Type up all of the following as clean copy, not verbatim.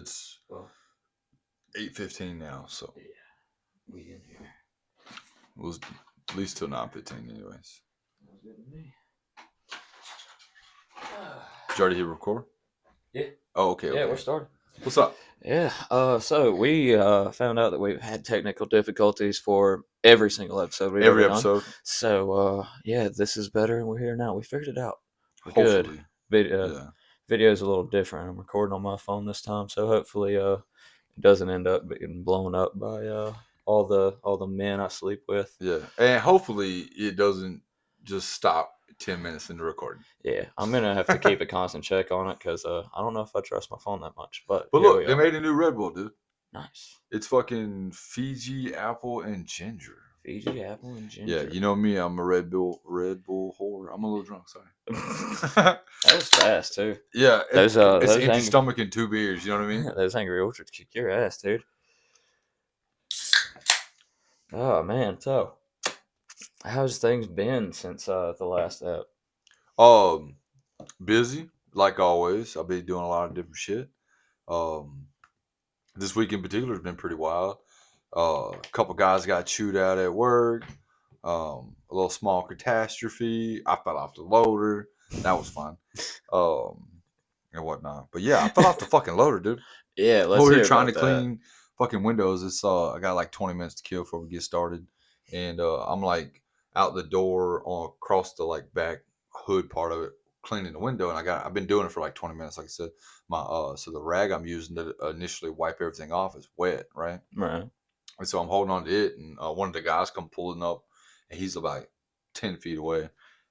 It's 8:15 now, so yeah, we in here. It was at least till 9:15, anyways. Sounds good to me. Did you already hit record? Yeah. Oh, okay. Yeah, okay. we're starting. What's up? Yeah. So we found out that we've had technical difficulties for every single episode we've Every ever done. episode. So yeah, this is better, and we're here now. We figured it out. We're Hopefully. good. Yeah. Video's a little different. I'm recording on my phone this time, so hopefully it doesn't end up getting blown up by all the men I sleep with. Yeah, and hopefully it doesn't just stop 10 minutes into recording. Yeah, I'm gonna have to keep a constant check on it because I don't know if I trust my phone that much. But But here look, we they are. made a new Red Bull, dude. Nice. It's fucking Fiji, apple, and ginger. Fiji, apple, and ginger. Yeah, you know me. I'm a Red Bull whore. I'm a little drunk. Sorry. That was fast too. Yeah, Those it's those empty stomach and 2 beers. You know what I mean? Those Angry Orchards kick your ass, dude. Oh man, so how's things been since the last ep? Busy like always. I've been doing a lot of different shit. This week in particular has been pretty wild. A couple guys got chewed out at work. A little small catastrophe. I fell off the loader. That was fun. And whatnot. But yeah, I fell off the fucking loader, dude. Yeah, let's We're hear trying to about clean fucking windows. It's I got like 20 minutes to kill before we get started, and I'm like out the door on across the like back hood part of it, cleaning the window, and I've been doing it for like 20 minutes. Like I said, my so the rag I'm using to initially wipe everything off is wet, right? Right. And so I'm holding on to it, and one of the guys come pulling up, and he's about 10 feet away,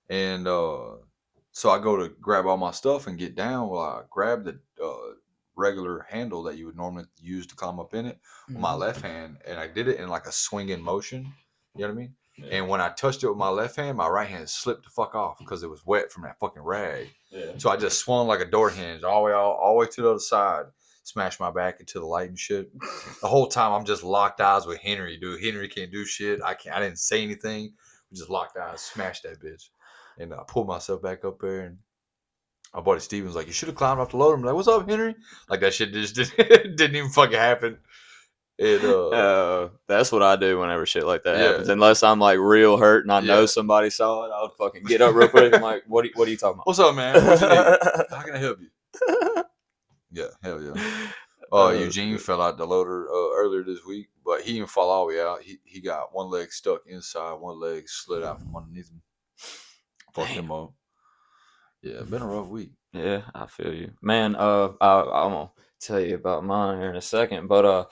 and so I go to grab all my stuff and get down. Well, I grab the regular handle that you would normally use to climb up in it with my left hand, and I did it in like a swinging motion. You know what I mean? Yeah. And when I touched it with my left hand, my right hand slipped the fuck off because it was wet from that fucking rag. Yeah. So I just swung like a door hinge all the way to the other side, smashed my back into the light and shit. The whole time I'm just locked eyes with Henry, dude. Henry can't do shit. I didn't say anything. We just locked eyes, smashed that bitch, and I pulled myself back up there. And my buddy Steven's like, "You should have climbed off the loader." I'm like, "What's up, Henry?" Like that shit just didn't even fucking happen. That's what I do whenever shit like that happens. Unless I'm like real hurt and I know somebody saw it, I would fucking get up real quick. I'm like, what are you talking about? What's up, man? What you need? How can I help you? Yeah, hell yeah. Eugene fell out the loader earlier this week, but he didn't fall all the way out. He got one leg stuck inside, one leg slid out from underneath him. Fucked him up. Yeah, been a rough week. Yeah, I feel you, man. I'm gonna tell you about mine here in a second, but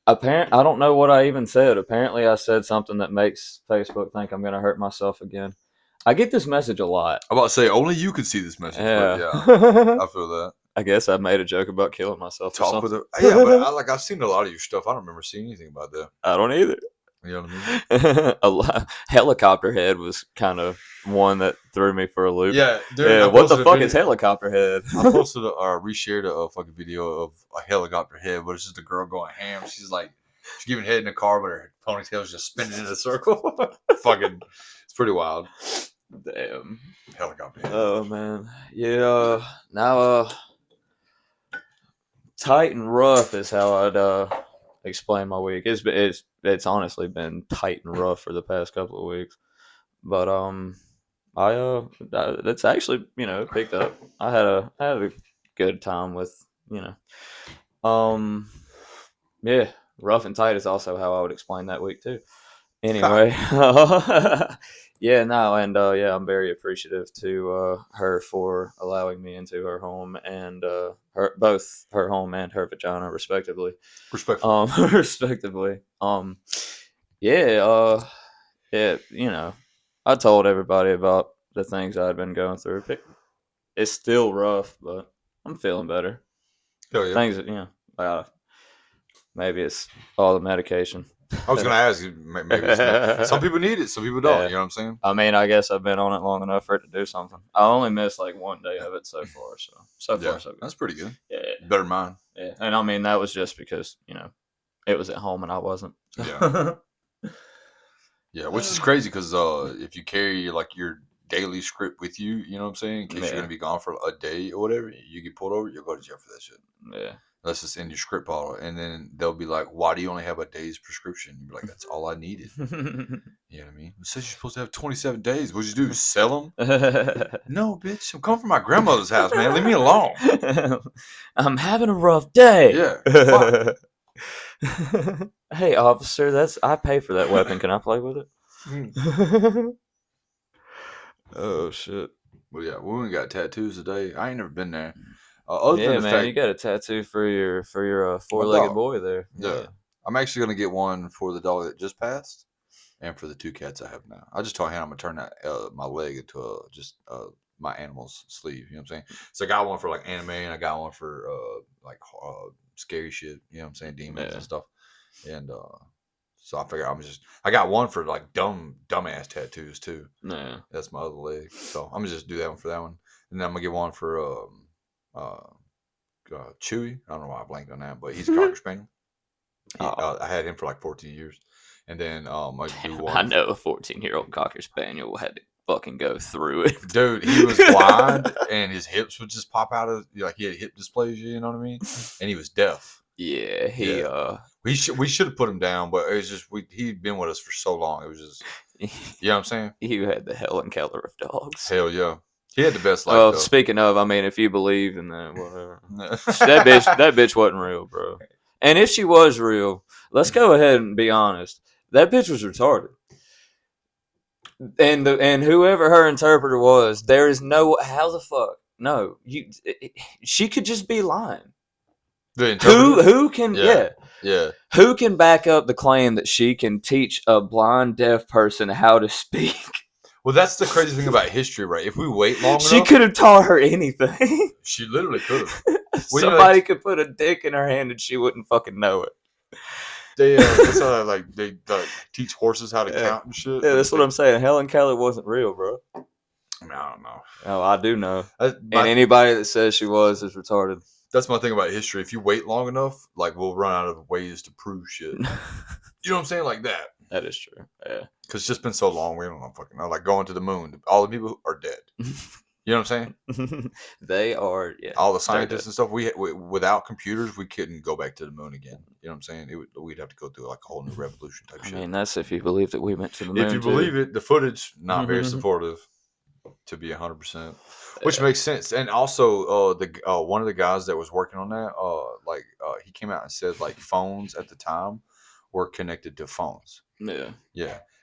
I don't know what I even said. Apparently, I said something that makes Facebook think I'm gonna hurt myself again. I get this message a lot. I'm about to say only you can see this message. Yeah, but yeah, I feel that. I guess I made a joke about killing myself. Talk with her. Yeah, but I've seen a lot of your stuff. I don't remember seeing anything about that. I don't either. You know what I mean? Helicopter head was kind of one that threw me for a loop. Yeah, dude, what the fuck is helicopter head? I posted or reshared a fucking video of a helicopter head, but it's just a girl going ham. She's giving head in the car, but her ponytail's just spinning in a circle. Fucking, it's pretty wild. Damn. Helicopter head. Oh man, yeah. Now, tight and rough is how I'd explain my week. It's honestly been tight and rough for the past couple of weeks, but it's actually picked up. I had a good time with yeah, rough and tight is also how I would explain that week too. Anyway, yeah, no, and I'm very appreciative to her for allowing me into her home and both her home and her vagina, respectively. Respectively. Yeah, I told everybody about the things I'd been going through. It's still rough, but I'm feeling better. Hell yeah. Things, maybe it's all the medication. I was going to ask you, maybe it's not. Some people need it, some people don't. Yeah. You know what I'm saying? I mean, I guess I've been on it long enough for it to do something. I only missed like one day of it so far, so far so good. That's pretty good. Yeah, better than mine. Yeah, and I mean that was just because it was at home and I wasn't. Yeah, yeah, which is crazy because if you carry like your daily script with you, you know what I'm saying, in case you're gonna be gone for a day or whatever, you get pulled over, you'll go to jail for that shit. Yeah. Unless it's in your script bottle. And then they'll be like, why do you only have a day's prescription? You'll be like, that's all I needed. You know what I mean? It says you're supposed to have 27 days. What'd you do? Sell them? No, bitch. I'm coming from my grandmother's house, man. Leave me alone. I'm having a rough day. Yeah. Fuck. Hey, officer, I pay for that weapon. Can I play with it? Oh shit. Well, yeah, we only got tattoos today. I ain't never been there. Other Yeah, than the man, fact, you got a tattoo for your my four-legged dog. boy there. Yeah. I'm actually gonna get one for the dog that just passed, and for the 2 cats I have now. I just told him I'm gonna turn that my leg into my animal's sleeve. You know what I'm saying? So I got one for like anime, and I got one for scary shit. You know what I'm saying? Demons and stuff. And so I figure I got one for like dumbass tattoos too. Yeah. That's my other leg. So I'm gonna just do that one for that one, and then I'm gonna get one for Chewy. I don't know why I blanked on that, but he's a Cocker Spaniel. I had him for like 14 years, and then I do one. I know a 14-year-old Cocker Spaniel had to fucking go through it. Dude, he was blind, and his hips would just pop out of like he had hip dysplasia. You know what I mean? And he was deaf. Yeah, we should have put him down, but it was just he'd been with us for so long. It was just you know what I'm saying? You had the Helen Keller of dogs. Hell yeah. He had the best life. Well, though. Speaking of, I mean, if you believe in that, whatever. that bitch wasn't real, bro. And if she was real, let's go ahead and be honest. That bitch was retarded. And whoever her interpreter was, there is no how the fuck no she could just be lying. Who can who can back up the claim that she can teach a blind deaf person how to speak? Well, that's the crazy thing about history, right? If we wait long enough, she could have taught her anything. She literally could have. Somebody could put a dick in her hand and she wouldn't fucking know it. That's how they teach horses how to count and shit. Yeah, that's what I'm saying. Helen Keller wasn't real, bro. I mean, I don't know. Oh, I do know. And anybody that says she was is retarded. That's my thing about history. If you wait long enough, like we'll run out of ways to prove shit. You know what I'm saying? Like that. That is true. Yeah. Because it's just been so long, we don't know fucking know. Like going to the moon, all the people are dead. You know what I'm saying? They are, yeah. All the scientists and stuff. We without computers, we couldn't go back to the moon again. You know what I'm saying? We'd have to go through like a whole new revolution type shit. I mean, that's if you believe that we went to the moon. If you believe it, the footage not very supportive. To be 100%, which makes sense. And also, one of the guys that was working on that, he came out and said like phones at the time were connected to phones. Yeah,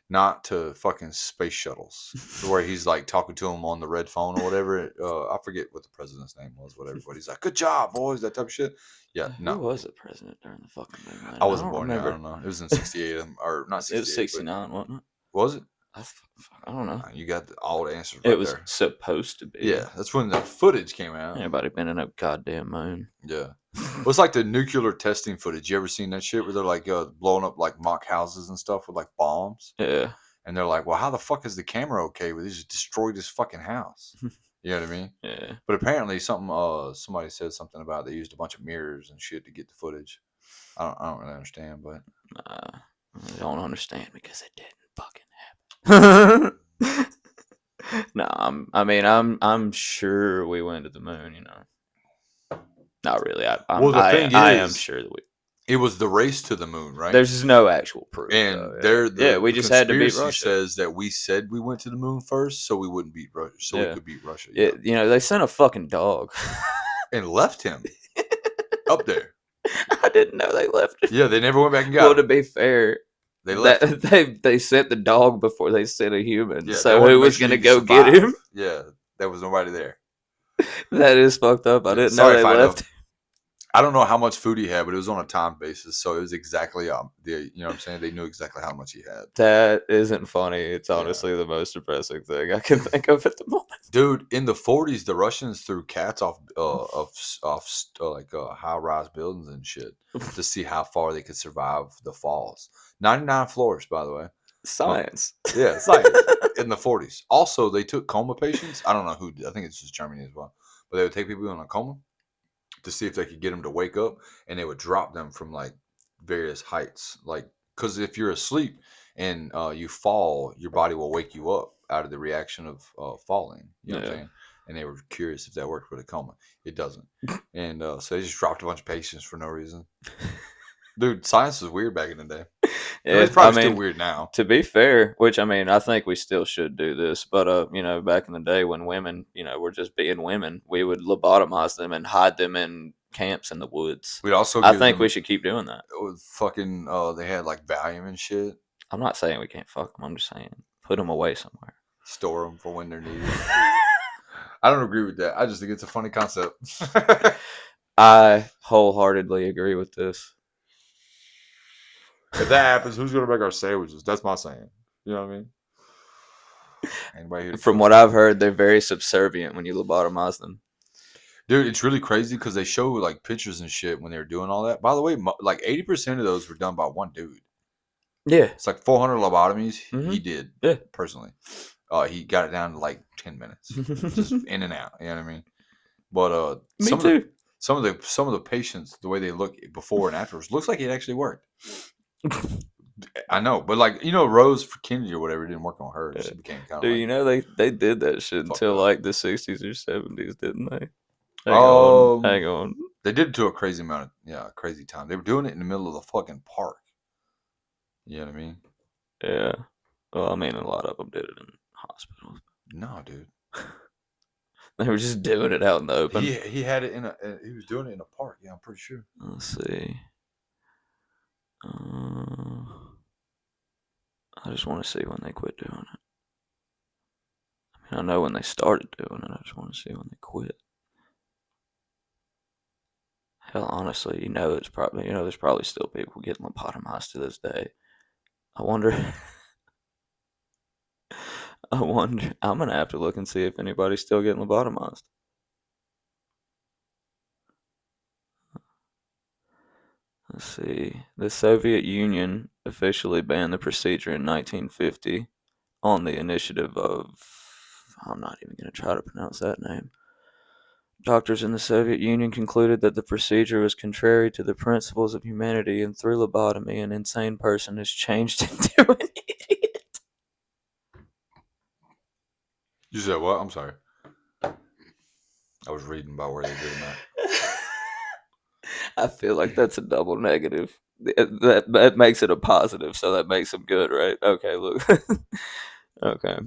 not to fucking space shuttles, where he's like talking to him on the red phone or whatever. I forget what the president's name was, whatever. But he's like, "Good job, boys," that type of shit. Yeah, no. Who was the president during the fucking thing? I wasn't born yet. I don't know. It was in '68 or not '68. It was '69, wasn't it? Was it? I don't know. You got all the answers. It was supposed to be. Yeah, that's when the footage came out. Anybody been in a goddamn moon? Yeah. Well, it's like the nuclear testing footage. You ever seen that shit where they're like blowing up like mock houses and stuff with like bombs? Yeah. And they're like, well, how the fuck is the camera okay with this? Destroyed this fucking house. You know what I mean? Yeah. But apparently somebody said something about they used a bunch of mirrors and shit to get the footage. I don't really understand, but I don't understand because it didn't fucking happen. No, I'm sure we went to the moon, you know. Not really. I am sure that it was the race to the moon, right? There's no actual proof. And we just had to beat Russia. Says that we said we went to the moon first, so we wouldn't beat Russia, so we could beat Russia. Yeah, you know, they sent a fucking dog and left him up there. I didn't know they left him. Yeah, they never went back and got him. Well, to be fair, they left. They sent the dog before they sent a human. Yeah, so who was going to go get him? Yeah, there was nobody there. That is fucked up. I didn't know they left. I don't know how much food he had, but it was on a time basis, so it was exactly you know what I'm saying? They knew exactly how much he had. That isn't funny. It's honestly the most depressing thing I can think of at the moment. Dude, in the 40s, the Russians threw cats off high-rise buildings and shit to see how far they could survive the falls. 99 floors, by the way. Science. Yeah, science. In the 40s. Also, they took coma patients. I don't know who. I think it's just Germany as well. But they would take people in a coma to see if they could get them to wake up, and they would drop them from like various heights. Like, because if you're asleep and you fall, your body will wake you up out of the reaction of falling. You know what I'm saying? and they were curious if that worked with a coma. It doesn't, and so they just dropped a bunch of patients for no reason. Dude, science was weird back in the day. I mean, Yeah, it's probably still weird now. to be fair, which I mean, I think we still should do this, but you know, back in the day when women, you know, were just being women, we would lobotomize them and hide them in camps in the woods. We'd also I give think we them should keep doing that. fucking. They had like Valium and shit. I'm not saying we can't fuck them. I'm just saying put them away somewhere. Store them for when they're needed. I don't agree with that. I just think it's a funny concept. I wholeheartedly agree with this. If that happens, who's gonna make our sandwiches? That's my saying. You know what I mean? Anybody here? From what I've heard, they're very subservient when you lobotomize them. Dude, it's really crazy because they show like pictures and shit when they were doing all that. By the way, like 80% of those were done by one dude. Yeah, It's like 400 lobotomies Mhm. he did. Yeah. Personally. He got it down to like 10 minutes, just in and out. You know what I mean? But Me too. some of the patients, the way they look before and afterwards, looks like it actually worked. I know, but like Rose for Kennedy or whatever didn't work on her. She became kind of Dude, like, you know they did that shit fucked until up. like the 60s or 70s, didn't they? Hang on. They did it to a crazy amount of crazy time. They were doing it in the middle of the fucking park. You know what I mean? Yeah. Well, I mean, a lot of them did it in hospitals. No, dude. They were just doing it out in the open. He had it he was doing it in a park. Yeah, I'm pretty sure. Let's see. I just want to see when they quit doing it. I mean, I know when they started doing it. I just want to see when they quit. Hell, honestly, it's probably, there's probably still people getting lobotomized to this day. I wonder. I'm gonna have to look and see if anybody's still getting lobotomized. Let's see. The Soviet Union officially banned the procedure in 1950 on the initiative of, I'm not even going to try to pronounce that name. Doctors in the Soviet Union concluded that the procedure was contrary to the principles of humanity, and through lobotomy, an insane person is changed into an idiot. You said what? I'm sorry. I was reading about where they're doing that. I feel like that's a double negative. That makes it a positive, so that makes them good, right? Okay, look. Okay.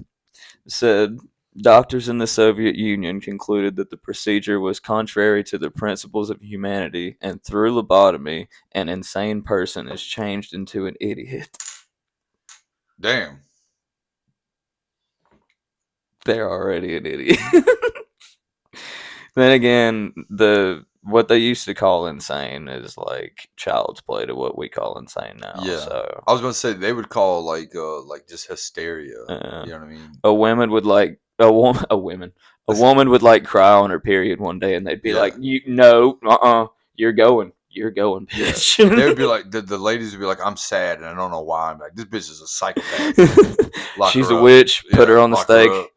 Said doctors in the Soviet Union concluded that the procedure was contrary to the principles of humanity, and through lobotomy, an insane person is changed into an idiot. Damn. They're already an idiot. Then again, what they used to call insane is like child's play to what we call insane now. Yeah. So I was about to say they would call like just hysteria. You know what I mean? a woman would like a woman would like cry on her period one day, and they'd be like, you're going, bitch." Yeah. They would be like the ladies would be like, I'm sad and I don't know why. I'm like, this bitch is a psychopath. She's a witch. Put her on the stake.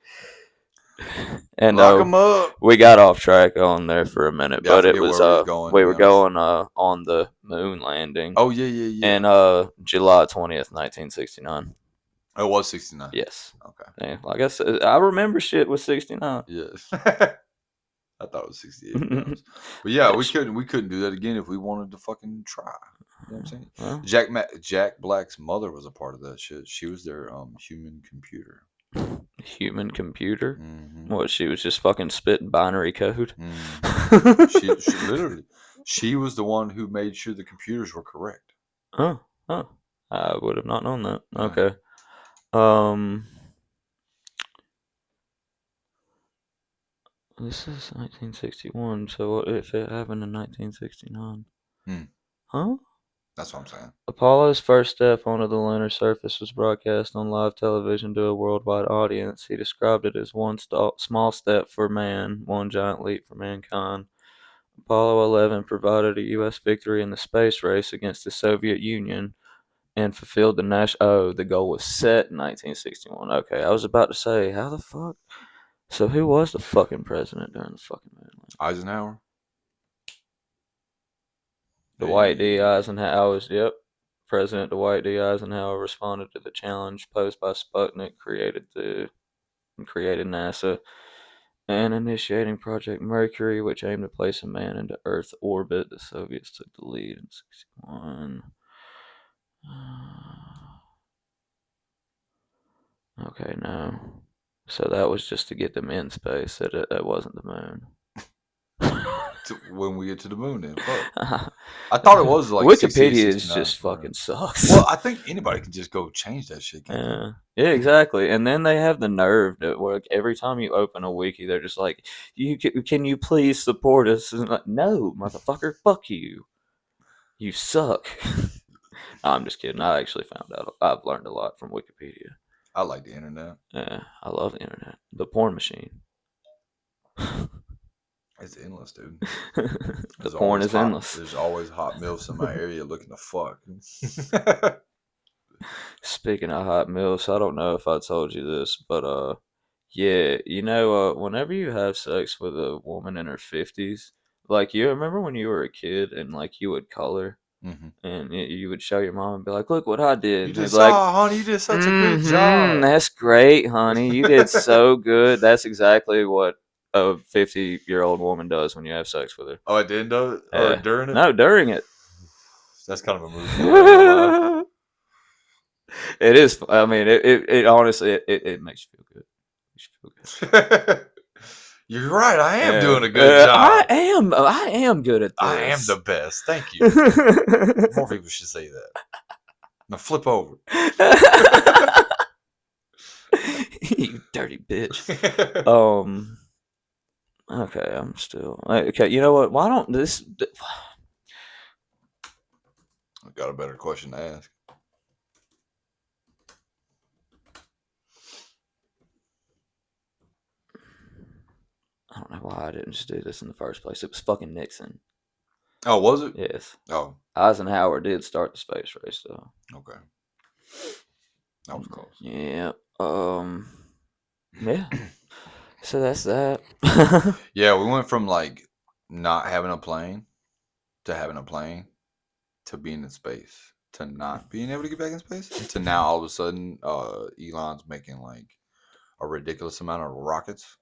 And lock them up. We got off track on there for a minute, but it was we were going on the moon landing. Oh yeah. And July 20th, 1969. It was 69. Yes. Okay. Yeah, like I said, I remember shit was 69. Yes. I thought it was 68. But yeah, we couldn't do that again if we wanted to fucking try. You know what I'm saying? Jack Black's mother was a part of that shit. She was their human computer. Human computer? Mm-hmm. What, she was just fucking spitting binary code? Mm-hmm. she literally, she was the one who made sure the computers were correct. Oh, I would have not known that. Yeah. Okay. This is 1961, so what if it happened in 1969? Huh? That's what I'm saying. Apollo's first step onto the lunar surface was broadcast on live television to a worldwide audience. He described it as one small step for man, one giant leap for mankind. Apollo 11 provided a U.S. victory in the space race against the Soviet Union and fulfilled the goal was set in 1961. Okay, I was about to say, how the fuck? So who was the fucking president during the fucking moon landing? Eisenhower. Dwight D. Eisenhower. Yep. President Dwight D. Eisenhower responded to the challenge posed by Sputnik, created NASA. And initiating Project Mercury, which aimed to place a man into Earth orbit. The Soviets took the lead in 61. Okay, no. So that was just to get them in space. That wasn't the moon. When we get to the moon, then fuck. I thought it was like 68, Wikipedia is 69 just for fucking sucks. Well, I think anybody can just go change that shit. Can't Yeah. Yeah, exactly. And then they have the nerve to work every time you open a wiki, they're just like, can you please support us? And like, no, motherfucker, fuck you. You suck. I'm just kidding. I actually found out. I've learned a lot from Wikipedia. I like the internet. Yeah, I love the internet. The porn machine. It's endless, dude. The porn is endless. There's always hot milfs in my area looking to fuck. Speaking of hot milfs, I don't know if I told you this, but yeah, whenever you have sex with a woman in her 50s, like you remember when you were a kid and like you would color and you would show your mom and be like, "Look what I did." You And just like, honey, you did such a good job. That's great, honey. You did so good. That's exactly what a 50-year-old woman does when you have sex with her. Oh, at the end of it? Or during it? No, during it. That's kind of a movie. It is. I mean, it honestly, it makes you feel good. Makes you feel good. You're right. I am doing a good job. I am good at this. I am the best. Thank you. More people should say that. Now flip over. You dirty bitch. Okay, I'm still okay. You know what? Why don't this? I got a better question to ask. I don't know why I didn't just do this in the first place. It was fucking Nixon. Oh, was it? Yes. Oh. Eisenhower did start the space race, though. Okay. That was close. Yeah. Yeah. So that's that. Yeah, we went from like not having a plane to having a plane to being in space to not being able to get back in space to now all of a sudden Elon's making like a ridiculous amount of rockets.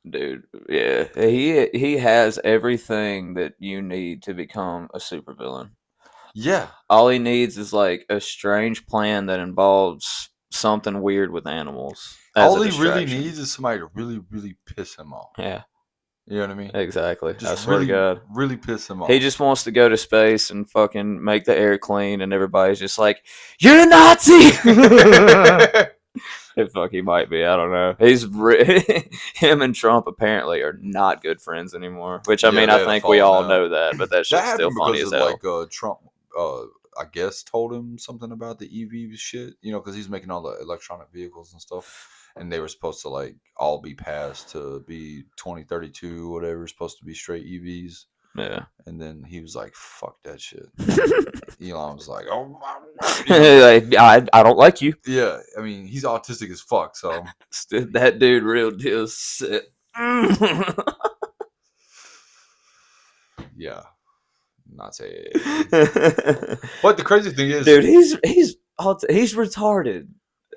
Dude, yeah, he has everything that you need to become a supervillain. Yeah, all he needs is like a strange plan that involves something weird with animals. All he really needs is somebody to really, really piss him off. Yeah, you know what I mean. Exactly. Just I swear really, to God, really piss him off. he just wants to go to space and fucking make the air clean, and everybody's just like, "You're a Nazi." Fuck, he might be. I don't know. Him and Trump apparently are not good friends anymore. Which I mean, I think we all know that, but that's just still funny as hell. Like Trump, I guess, told him something about the EV shit. You know, because he's making all the electronic vehicles and stuff, and they were supposed to like all be passed to be 2032, whatever, supposed to be straight EVs. Yeah. And then he was like, "Fuck that shit." Elon was like, "Oh, I don't like you." Yeah, I mean, he's autistic as fuck, so that dude real deal sick. Yeah, not say. But the crazy thing is, dude, he's retarded.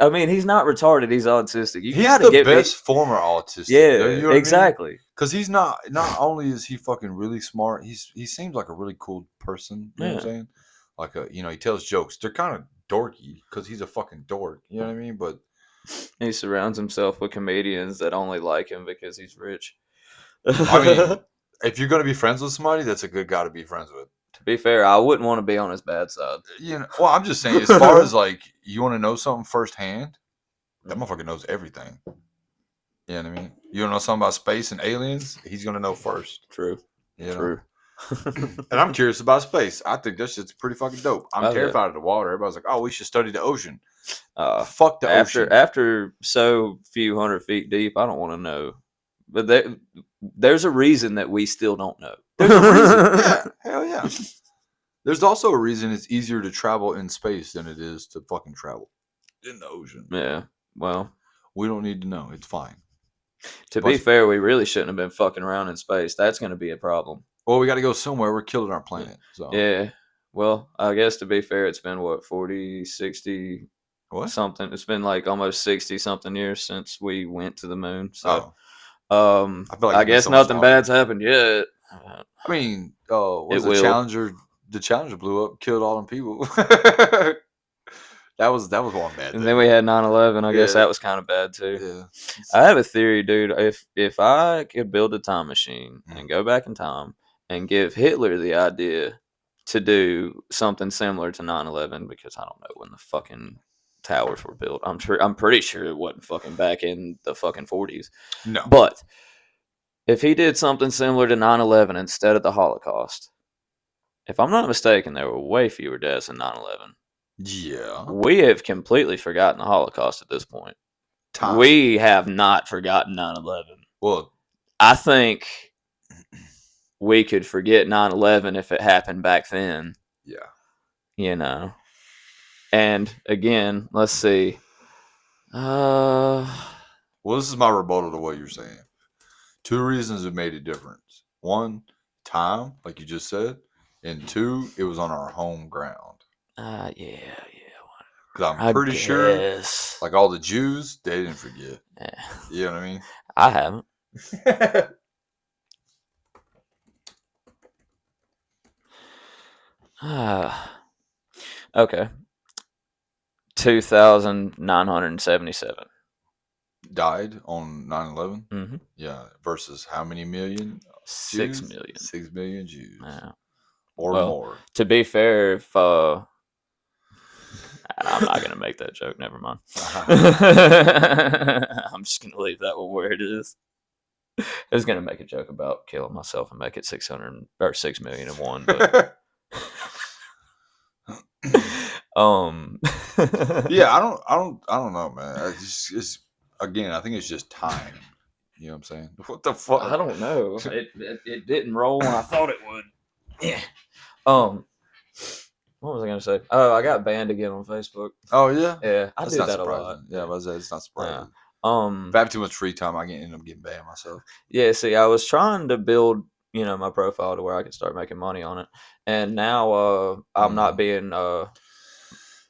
I mean, he's not retarded. He's autistic. He's the best former autistic. Yeah, you know exactly. Because he's not only is he fucking really smart, he seems like a really cool person. You know what I'm saying? Like he tells jokes. They're kind of dorky because he's a fucking dork. You know what I mean? But he surrounds himself with comedians that only like him because he's rich. I mean, if you're gonna be friends with somebody, that's a good guy to be friends with. To be fair, I wouldn't want to be on his bad side. Well, I'm just saying, as far as like you want to know something firsthand, that motherfucker knows everything. You know what I mean? You want to know something about space and aliens? He's gonna know first. True. True. And I'm curious about space. I think that shit's pretty fucking dope. I'm terrified of the water. Everybody's like, "Oh, we should study the ocean." Fuck the ocean. After so few 100 feet deep, I don't want to know. But there's a reason that we still don't know. There's a reason. Yeah, hell yeah. There's also a reason it's easier to travel in space than it is to fucking travel in the ocean. Yeah. Well, we don't need to know. It's fine. To be fair, we really shouldn't have been fucking around in space. That's going to be a problem. Well, we got to go somewhere. We're killing our planet. So. Yeah. Well, I guess to be fair, it's been what, 40, 60 something. It's been like almost 60 something years since we went to the moon. So I feel like I it's been guess so much nothing longer. bad's happened yet. I mean, what It was the will. Challenger? The Challenger blew up, killed all them people. That was one bad And thing. then we had 9/11. I guess Yeah. that was kind of bad too. Yeah. I have a theory, dude. If I could build a time machine and go back in time and give Hitler the idea to do something similar to 9/11, because I don't know when the fucking towers were built. I'm pretty sure it wasn't fucking back in the fucking 40s. No. But if he did something similar to 9/11 instead of the Holocaust, if I'm not mistaken, there were way fewer deaths in 9/11. Yeah. We have completely forgotten the Holocaust at this point. Time. We have not forgotten 9/11. Well, I think we could forget 9/11 if it happened back then, yeah. you know. And again, let's see. Well, this is my rebuttal to what you're saying. 2 reasons it made a difference. 1, time, like you just said, and 2, it was on our home ground. Yeah. Because I'm I pretty sure, guess. like all the Jews, they didn't forget. Yeah. You know what I mean? I haven't. Okay. 2,977. Died on 9/11. Mm-hmm. Yeah, versus how many million? 6 Jews? million. 6 million Jews. Yeah. Or Well, more. To be fair, if I'm not gonna make that joke. Never mind. I'm just gonna leave that one where it is. I was gonna make a joke about killing myself and make it 600 or 6,000,001, but Yeah, I don't know, man. It's again, I think it's just time. You know what I'm saying? What the fuck? I don't know. It didn't roll when I thought it would. Yeah. What was I gonna say? Oh, I got banned again on Facebook. Oh yeah, Yeah, I that's do not that surprising. a lot. Yeah, but it's not surprising. If Yeah. I have too much free time, I can end up getting banned myself. Yeah, see, I was trying to build, my profile to where I could start making money on it, and now I'm not being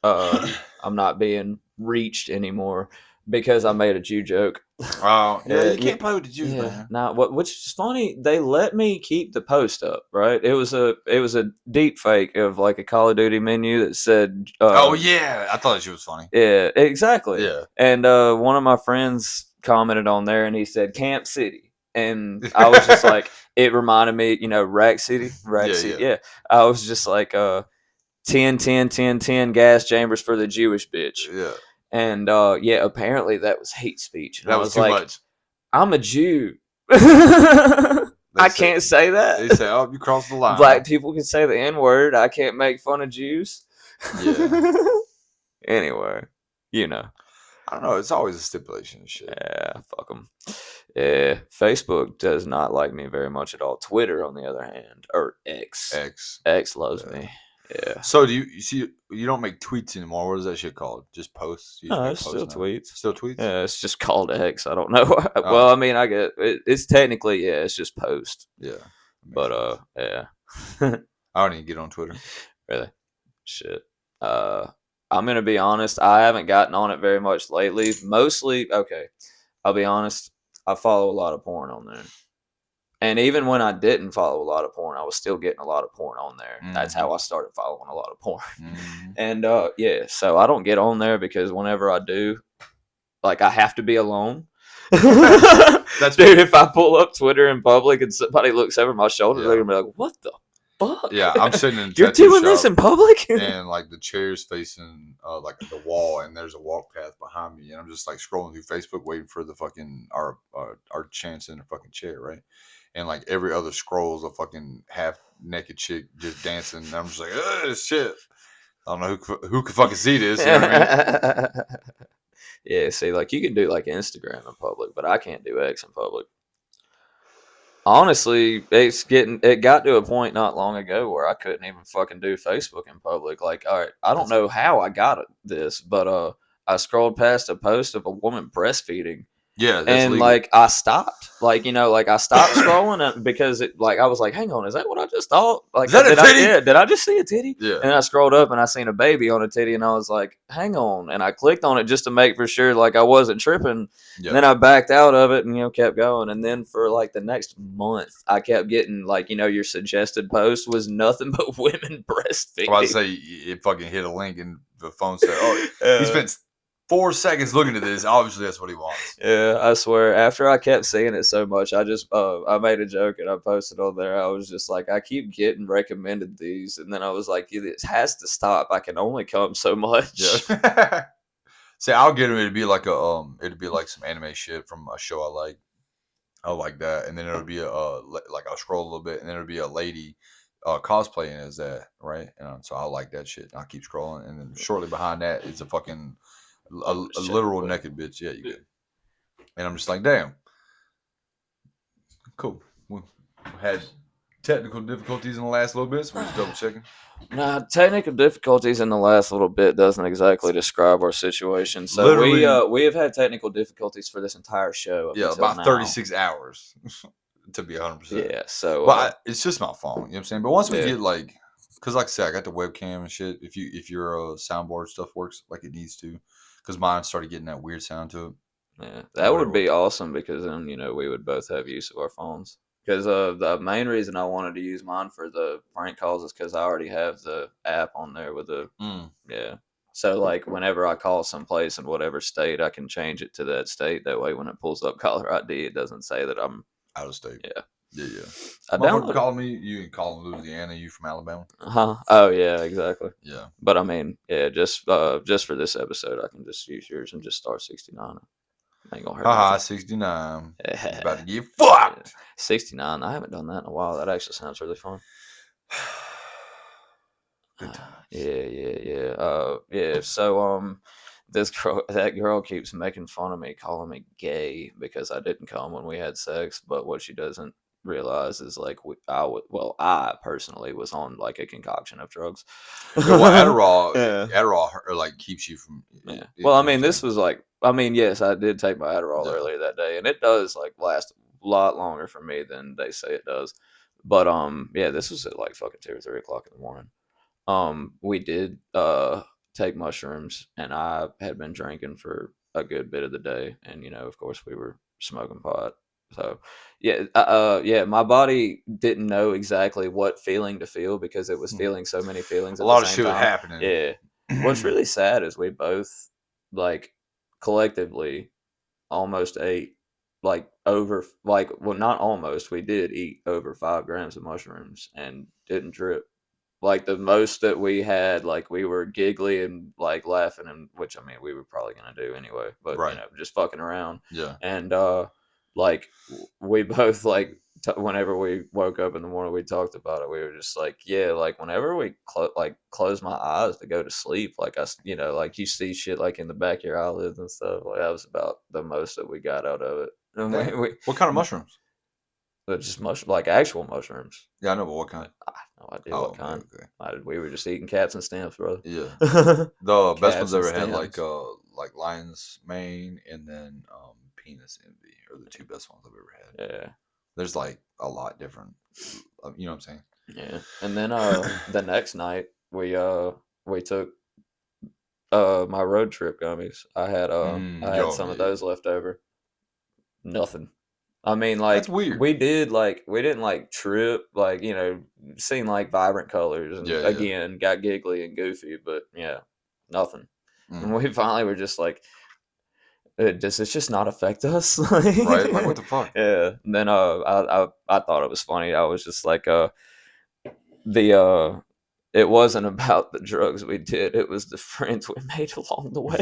I'm not being reached anymore because I made a Jew joke. Oh yeah, you Yeah, can't play with the Jews, yeah. man. Now, which is funny, they let me keep the post up. Right? It was a deep fake of like a Call of Duty menu that said, Oh yeah, I thought that shit was funny. yeah, exactly. Yeah. And one of my friends commented on there, and he said Camp City, and I was just like, it reminded me, Rack City, Yeah, City. yeah. Yeah, I was just like, 10, 10, 10, 10 gas chambers for the Jewish bitch. Yeah. And yeah, apparently that was hate speech. And That I was was too like, much. I'm a Jew. They I say- can't say that. They say, "Oh, you crossed the line." Black people can say the N word. I can't make fun of Jews. Yeah. Anyway, I don't know. It's always a stipulation and shit. Yeah, fuck them. Yeah, Facebook does not like me very much at all. Twitter, on the other hand, or X. X loves me. Yeah. So do you see? You don't make tweets anymore. What is that shit called? Just posts. You just No, make it's posts still now? tweets. Still tweets. Yeah, it's just called X. I don't know. Well, I mean, I get it's technically, yeah, it's just post. Yeah. But yeah. I don't even get on Twitter. Really? Shit. I'm gonna be honest. I haven't gotten on it very much lately. Mostly, okay. I'll be honest. I follow a lot of porn on there, and even when I didn't follow a lot of porn, I was still getting a lot of porn on there. Mm-hmm. That's how I started following a lot of porn. Mm-hmm. And yeah, so I don't get on there because whenever I do, like, I have to be alone. That's dude. If I pull up Twitter in public and somebody looks over my shoulder, they're gonna be like, "What the fuck?" Yeah, I'm sitting in. You're doing this in public, and like the chair's facing like the wall, and there's a walk path behind me, and I'm just like scrolling through Facebook, waiting for the fucking our chance in the fucking chair, right? And like every other scroll is a fucking half naked chick just dancing, and I'm just like, "Ugh, shit." I don't know who could fucking see this. You know what I mean? Yeah, see, like, you can do like Instagram in public, but I can't do X in public. Honestly, it got to a point not long ago where I couldn't even fucking do Facebook in public. Like, all right, I don't know how I got this, but I scrolled past a post of a woman breastfeeding, Yeah, that's And legal. like I stopped, like like I stopped scrolling because it like I was like, hang on, is that what I just thought? Like, Is that a titty? did I just see a titty? Yeah. And then I scrolled up and I seen a baby on a titty, and I was like, hang on, and I clicked on it just to make for sure like I wasn't tripping. Yeah. And then I backed out of it and kept going. And then for like the next month, I kept getting like your suggested post was nothing but women breastfeeding. I was about to say it fucking hit a link and the phone said, "Oh, he spent 4 seconds looking at this. Obviously, that's what he wants." Yeah, I swear. After I kept seeing it so much, I just I made a joke and I posted on there. I was just like, I keep getting recommended these, and then I was like, it has to stop. I can only come so much. Yeah. See, I'll get him. It'd be like it'd be like some anime shit from a show I like. I like that, and then it'll be like I'll scroll a little bit, and then it'll be a lady cosplaying as that, right? And so I like that shit. I'll keep scrolling, and then shortly behind that is a fucking a literal naked bitch. Yeah, you get. And I'm just like, damn, cool. We had technical difficulties in the last little bit, so we're just double checking. Nah, technical difficulties in the last little bit doesn't exactly describe our situation. So Literally, we have had technical difficulties for this entire show up until about now. 36 hours to be 100%. Yeah, so But it's just my phone. You know what I'm saying? But once we yeah. get like, because like I said, I got the webcam and shit. If your soundboard stuff works like it needs to, because mine started getting that weird sound to it. Yeah, that would be awesome because then we would both have use of our phones. Because the main reason I wanted to use mine for the prank calls is because I already have the app on there with the yeah. So like whenever I call someplace in whatever state, I can change it to that state. That way, when it pulls up caller ID, it doesn't say that I'm out of state. Yeah. Yeah. I Motherfucker calling me. You can call him Louisiana. You from Alabama? Oh yeah, exactly. Yeah. But I mean, yeah, just for this episode, I can just use yours and just start 69. Ain't gonna hurt. Haha, 69. He's about to get fucked. 69. I haven't done that in a while. That actually sounds really fun. Good times. Yeah. So that girl keeps making fun of me, calling me gay because I didn't come when we had sex. But what she doesn't realize is like I personally was on like a concoction of drugs. Yeah, well, Adderall like keeps you from. Yeah. Well, I mean, this was like, yes, I did take my Adderall earlier that day, and it does like last a lot longer for me than they say it does. But yeah, this was at like fucking 2 or 3 o'clock in the morning. We did take mushrooms, and I had been drinking for a good bit of the day, and of course, we were smoking pot. So yeah, my body didn't know exactly what feeling to feel because it was feeling so many feelings. A lot of shit was happening. Yeah. What's really sad is we both like collectively almost ate like over like well not almost we did eat over 5 grams of mushrooms and didn't drip. Like the most that we had, like we were giggly and like laughing, and which I mean we were probably gonna do anyway, but Right. Just fucking around. Yeah. And like we both like whenever we woke up in the morning, we talked about it. We were just like, yeah, like whenever we close my eyes to go to sleep, like like you see shit like in the back of your eyelids and stuff. Like that was about the most that we got out of it. And what kind of mushrooms? Just like actual mushrooms. Yeah, I know, but what kind? I have no idea what kind. Okay. We were just eating caps and stamps, brother. Yeah, the best ones I ever had like lion's mane and then penis envy are the 2 best ones I've ever had. Yeah, there's like a lot different. You know what I'm saying? Yeah, and then the next night we took my road trip gummies. I had some of those left over. Nothing. I mean, like that's weird. We didn't like trip, like seen like vibrant colors, and again got giggly and goofy, but yeah, nothing. And we finally were just like, does this just not affect us? Right? Like what the fuck? Yeah. And then I thought it was funny. I was just like it wasn't about the drugs we did. It was the friends we made along the way.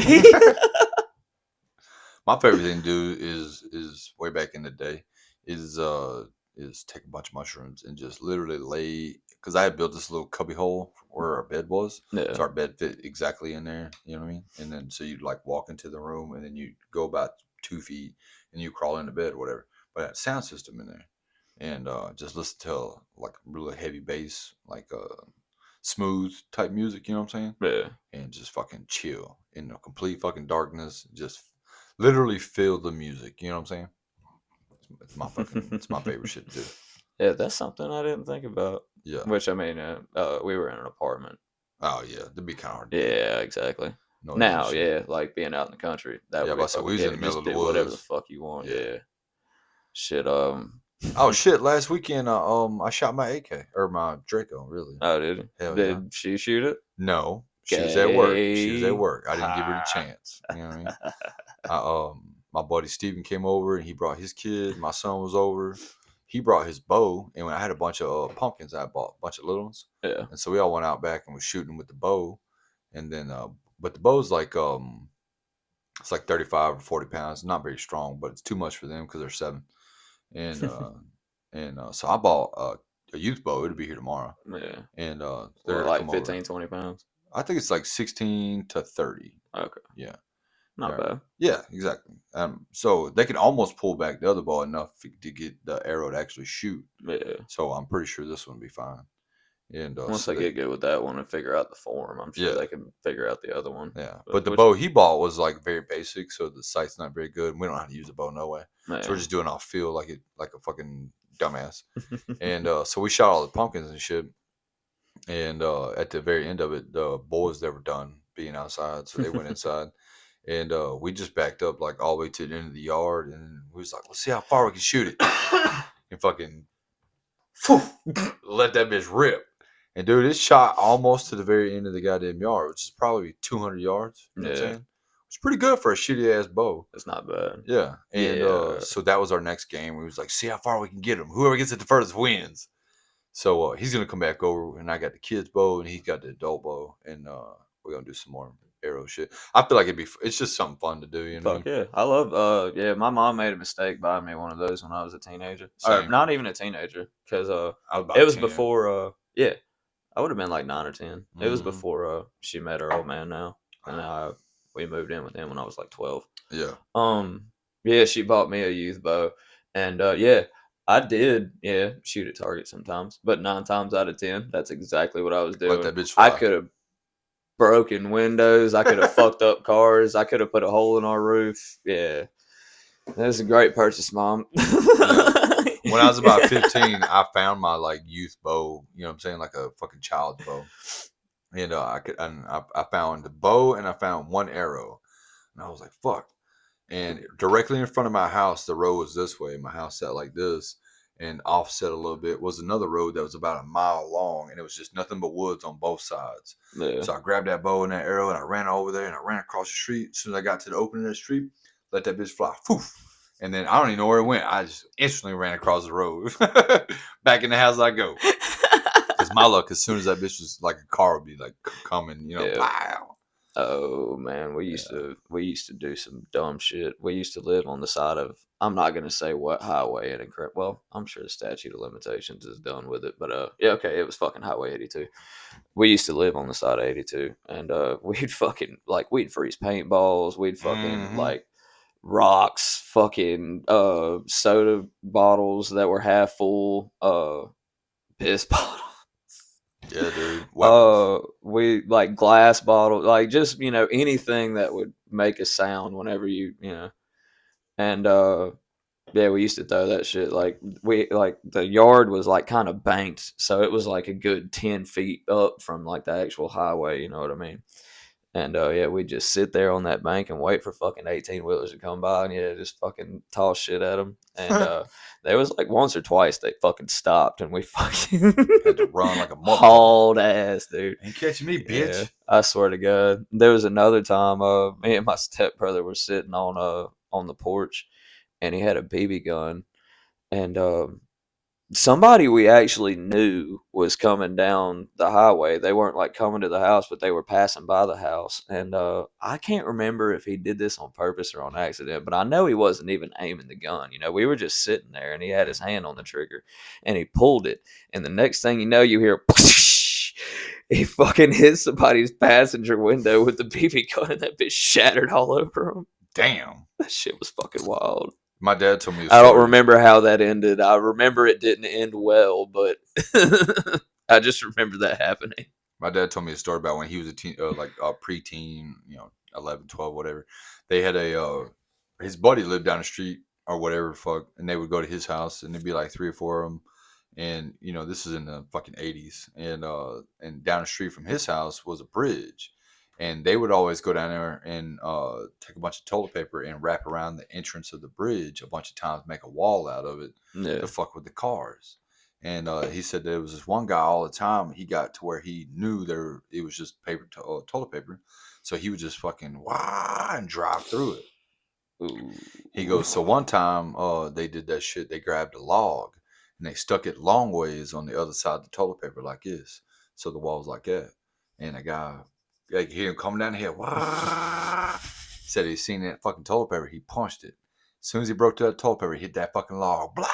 My favorite thing to do is way back in the day is take a bunch of mushrooms and just literally lay, because I had built this little cubby hole where our bed was. Yeah. So our bed fit exactly in there, you know what I mean? And then so you'd like walk into the room and then you go about 2 feet and you crawl into bed or whatever. But I had a sound system in there. And just listen to like really heavy bass, like smooth type music, you know what I'm saying? Yeah. And just fucking chill in the complete fucking darkness, just Literally feel the music. You know what I'm saying? It's my favorite shit to do. Yeah, that's something I didn't think about. Yeah. Which I mean, we were in an apartment. Oh yeah, that'd be kind of hard to do. Yeah, exactly. Noise and Now, shit. yeah, like being out in the country, that Yeah, would be but I said we fucking was in the heavy. middle Just of the do whatever the woods. fuck you want. Yeah. Yeah. Shit. Oh shit! Last weekend, I shot my AK or my Draco. Really? Oh, did Hell yeah! did she shoot it? No, she was at work. She was at Gay. work. I didn't give her the Ha. chance. You know what I mean? My buddy Steven came over and he brought his kid. My son was over. He brought his bow, and when I had a bunch of pumpkins, I bought a bunch of little ones, Yeah. and so we all went out back and was shooting with the bow, and then but the bow's like it's like 35 or 40 pounds, not very strong, but it's too much for them because they're 7, and so I bought a youth bow. It'll be here tomorrow, Yeah. and they're Well, gonna like come over. 15, 20 pounds. I think it's like 16 to 30. Okay. Yeah. Not bad. Yeah, exactly. So they can almost pull back the other ball enough to get the arrow to actually shoot. Yeah. So I'm pretty sure this one will be fine. And Once so they get good with that one and figure out the form, I'm sure Yeah. they can figure out the other one. yeah, but the bow he bought was like very basic, so the sight's not very good. We don't know how to use a bow no way. Man. So we're just doing off feel like a fucking dumbass. And so we shot all the pumpkins and shit. And at the very end of it, the boys they were done being outside, so they went inside. And we just backed up like all the way to the end of the yard, and we was like, let's see how far we can shoot it. And fucking let that bitch rip. And dude, it shot almost to the very end of the goddamn yard, which is probably 200 yards. You know what I'm saying? It's pretty good for a shitty ass bow. It's not bad. Yeah. And so that was our next game. We was like, see how far we can get him. Whoever gets it the furthest wins. So he's gonna come back over, and I got the kid's bow, and he's got the adult bow, and we're gonna do some more arrow shit. I feel like it's just something fun to do, you know. Fuck yeah. I love my mom made a mistake buying me one of those when I was a teenager. Or Same. not even a teenager, because about it was 10. before I would have been like 9 or 10. It was before she met her old man now. And we moved in with him when I was like 12. Yeah. Yeah, she bought me a youth bow. And I did, shoot at target sometimes. But 9 times out of 10, that's exactly what I was doing. Let that bitch fly. I could have broken windows. I could have fucked up cars. I could have put a hole in our roof. Yeah. That was a great purchase, Mom. When I was about 15, I found my like youth bow, you know what I'm saying? Like a fucking child's bow. And I found the bow and I found one arrow. And I was like, fuck. And directly in front of my house, the road was this way. My house sat like this, and offset a little bit was another road that was about a mile long, and it was just nothing but woods on both sides. Yeah. So I grabbed that bow and that arrow, and I ran over there, and I ran across the street. As soon as I got to the opening of the street, let that bitch fly. Poof. And then I don't even know where it went. I just instantly ran across the road. Back in the house I go. Because my luck, as soon as that bitch was like a car would be like coming, you know, pow. Oh man, we used to do some dumb shit. We used to live on the side of, I'm not gonna say what highway, and well, I'm sure the statute of limitations is done with it, but yeah, okay, it was fucking Highway 82. We used to live on the side of 82, and we'd fucking we'd freeze paintballs, we'd fucking like rocks, fucking soda bottles that were half full, piss bottles. Yeah, dude. We like glass bottles, like just anything that would make a sound whenever and yeah, we used to throw that shit. Like the yard was like kind of banked, so it was like a good 10 feet up from like the actual highway. You know what I mean? And yeah, we'd just sit there on that bank and wait for fucking 18-wheelers to come by, and just fucking toss shit at them. And there was like once or twice they fucking stopped, and we fucking had to run like a motherfucker. Hauled ass, dude. Ain't catching me, bitch. Yeah, I swear to God. There was another time, me and my stepbrother were sitting on the porch, and he had a BB gun, and somebody we actually knew was coming down the highway. They weren't like coming to the house, but they were passing by the house. And I can't remember if he did this on purpose or on accident, but I know he wasn't even aiming the gun. We were just sitting there, and he had his hand on the trigger, and he pulled it. And the next thing you know, you hear, he fucking hit somebody's passenger window with the BB gun, and that bitch shattered all over him. Damn. That shit was fucking wild. My dad told me. I don't remember how that ended. I remember it didn't end well, but I just remember that happening. My dad told me a story about when he was a teen, like a preteen, 11, 12, whatever. They had his buddy lived down the street or whatever the fuck, and they would go to his house, and there'd be like 3 or 4 of them. And this is in the fucking 80s, and down the street from his house was a bridge, and they would always go down there and take a bunch of toilet paper and wrap around the entrance of the bridge a bunch of times, make a wall out of it to fuck with the cars. And he said there was this one guy all the time. He got to where he knew it was just toilet paper, so he would just fucking wah and drive through it. Ooh. He goes, so one time they did that shit. They grabbed a log and they stuck it long ways on the other side of the toilet paper like this, so the wall's like that. And a guy, you could hear him coming down the hill. Wah! Said he seen that fucking toilet paper. He punched it. As soon as he broke through that toilet paper, he hit that fucking log. Blow!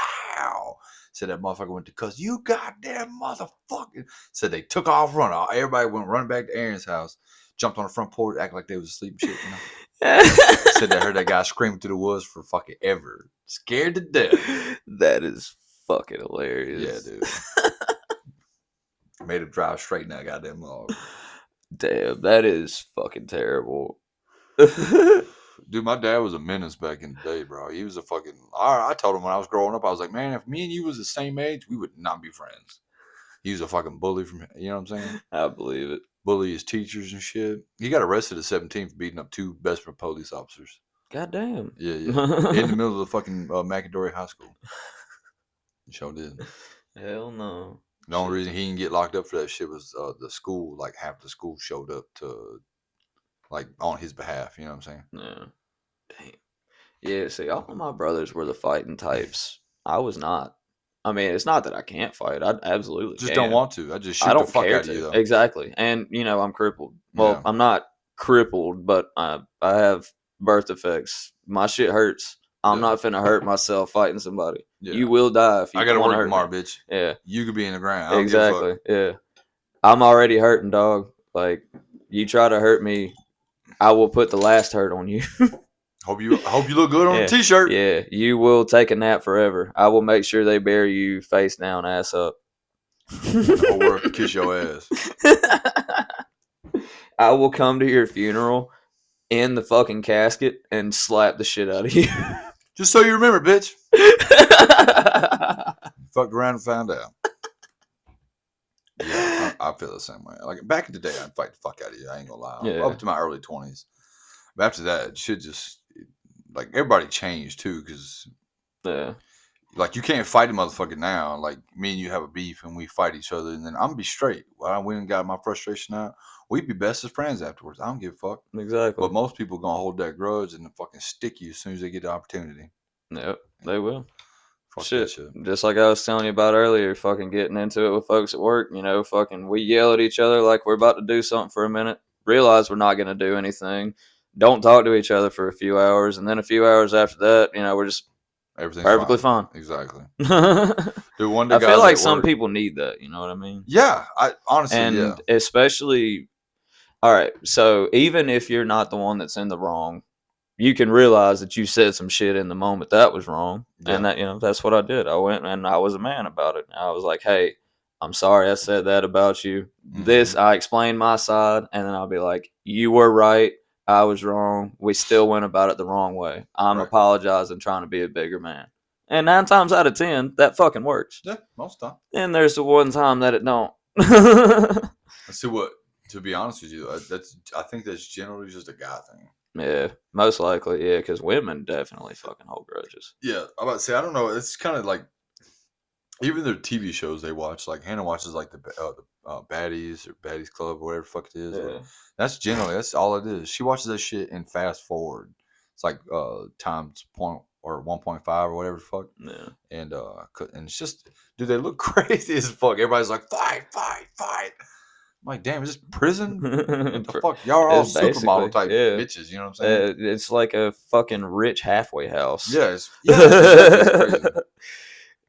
Said that motherfucker went to cuss. You goddamn motherfucker. Said they took off running. Everybody went running back to Aaron's house. Jumped on the front porch, acting like they was asleep and shit, Said they heard that guy screaming through the woods for fucking ever. Scared to death. That is fucking hilarious. Yeah, dude. Made him drive straight in that goddamn log. Damn, that is fucking terrible. Dude, my dad was a menace back in the day, bro. He was a fucking... I told him when I was growing up, I was like, man, if me and you was the same age, we would not be friends. He was a fucking bully from... You know what I'm saying? I believe it. Bully his teachers and shit. He got arrested at 17 for beating up 2 best friend police officers. Goddamn. Yeah. In the middle of the fucking McAdory High School. He sure did. Hell no. The only reason he didn't get locked up for that shit was the school, like half the school showed up to, like, on his behalf. You know what I'm saying? Yeah. Damn. Yeah, see, all of my brothers were the fighting types. I was not. I mean, it's not that I can't fight. I absolutely just can. don't want to. I just shoot I don't the fuck care out of you, though. Exactly. And, I'm crippled. Well, Yeah. I'm not crippled, but I have birth defects. My shit hurts. I'm not finna hurt myself fighting somebody. Yeah. You will die if you I gotta want to work hurt tomorrow, me. bitch. Yeah. You could be in the ground. I don't Exactly. give a Yeah. fuck. I'm already hurting, dog. Like, you try to hurt me, I will put the last hurt on you. Hope you look good on a t-shirt. Yeah, you will take a nap forever. I will make sure they bury you face down, ass up. The whole world can kiss your ass. I will come to your funeral in the fucking casket and slap the shit out of you. Just so you remember, bitch. Fucked around and found out. Yeah, I feel the same way. Like back in the day, I'd fight the fuck out of you. I ain't gonna lie. Yeah. Up to my early 20s. But after that, it should just like everybody changed too, because like you can't fight a motherfucker now. Like me and you have a beef and we fight each other, and then I'm gonna be straight. Well, I went and got my frustration out. We'd be best as friends afterwards. I don't give a fuck. Exactly. But most people gonna hold that grudge and fucking stick you as soon as they get the opportunity. Yep, they will. Fuck shit. Shit. Just like I was telling you about earlier, fucking getting into it with folks at work, fucking we yell at each other like we're about to do something for a minute, realize we're not going to do anything, don't talk to each other for a few hours, and then a few hours after that, we're just everything's perfectly fine. Exactly. Dude, one day I feel like some people need that, you know what I mean? Yeah, I honestly, and especially, all right, so even if you're not the one that's in the wrong, you can realize that you said some shit in the moment that was wrong. Yeah. And that, that's what I did. I went and I was a man about it. I was like, hey, I'm sorry I said that about you. Mm-hmm. I explained my side, and then I'll be like, you were right. I was wrong. We still went about it the wrong way. I'm apologizing, trying to be a bigger man. And 9 times out of 10, that fucking works. Yeah, most time. And there's the one time that it don't. See what, to be honest with you, I think that's generally just a guy thing. Yeah, most likely, yeah, because women definitely fucking hold grudges. Yeah, I'm about to say, I don't know. It's kind of like, even the TV shows they watch, like Hannah watches like the Baddies or Baddies Club or whatever the fuck it is. Yeah. That's all it is. She watches that shit and fast forward. It's like times point or 1.5 or whatever the fuck. Yeah. And it's just, dude, they look crazy as fuck. Everybody's like, fight. I'm like, damn, is this prison? What the fuck? Y'all are all supermodel type bitches, you know what I'm saying? It's like a fucking rich halfway house. Yes. It's crazy.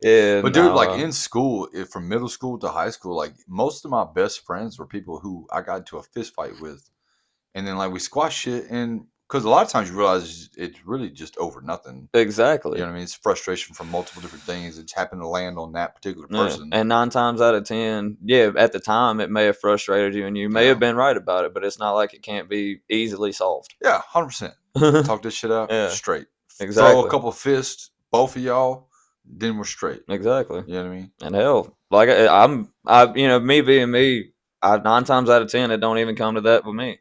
Yeah, but dude, like in school, from middle school to high school, like most of my best friends were people who I got into a fist fight with. And then like we squashed shit, and because a lot of times you realize it's really just over nothing. Exactly. You know what I mean? It's frustration from multiple different things. It's happened to land on that particular person. And 9 times out of 10, at the time it may have frustrated you, and you may have been right about it, but it's not like it can't be easily solved. Yeah, 100%. Talk this shit out straight. throw a Exactly. couple fists, both of y'all, then we're straight. Exactly. You know what I mean? And hell, like me being me, 9 times out of 10, it don't even come to that with me.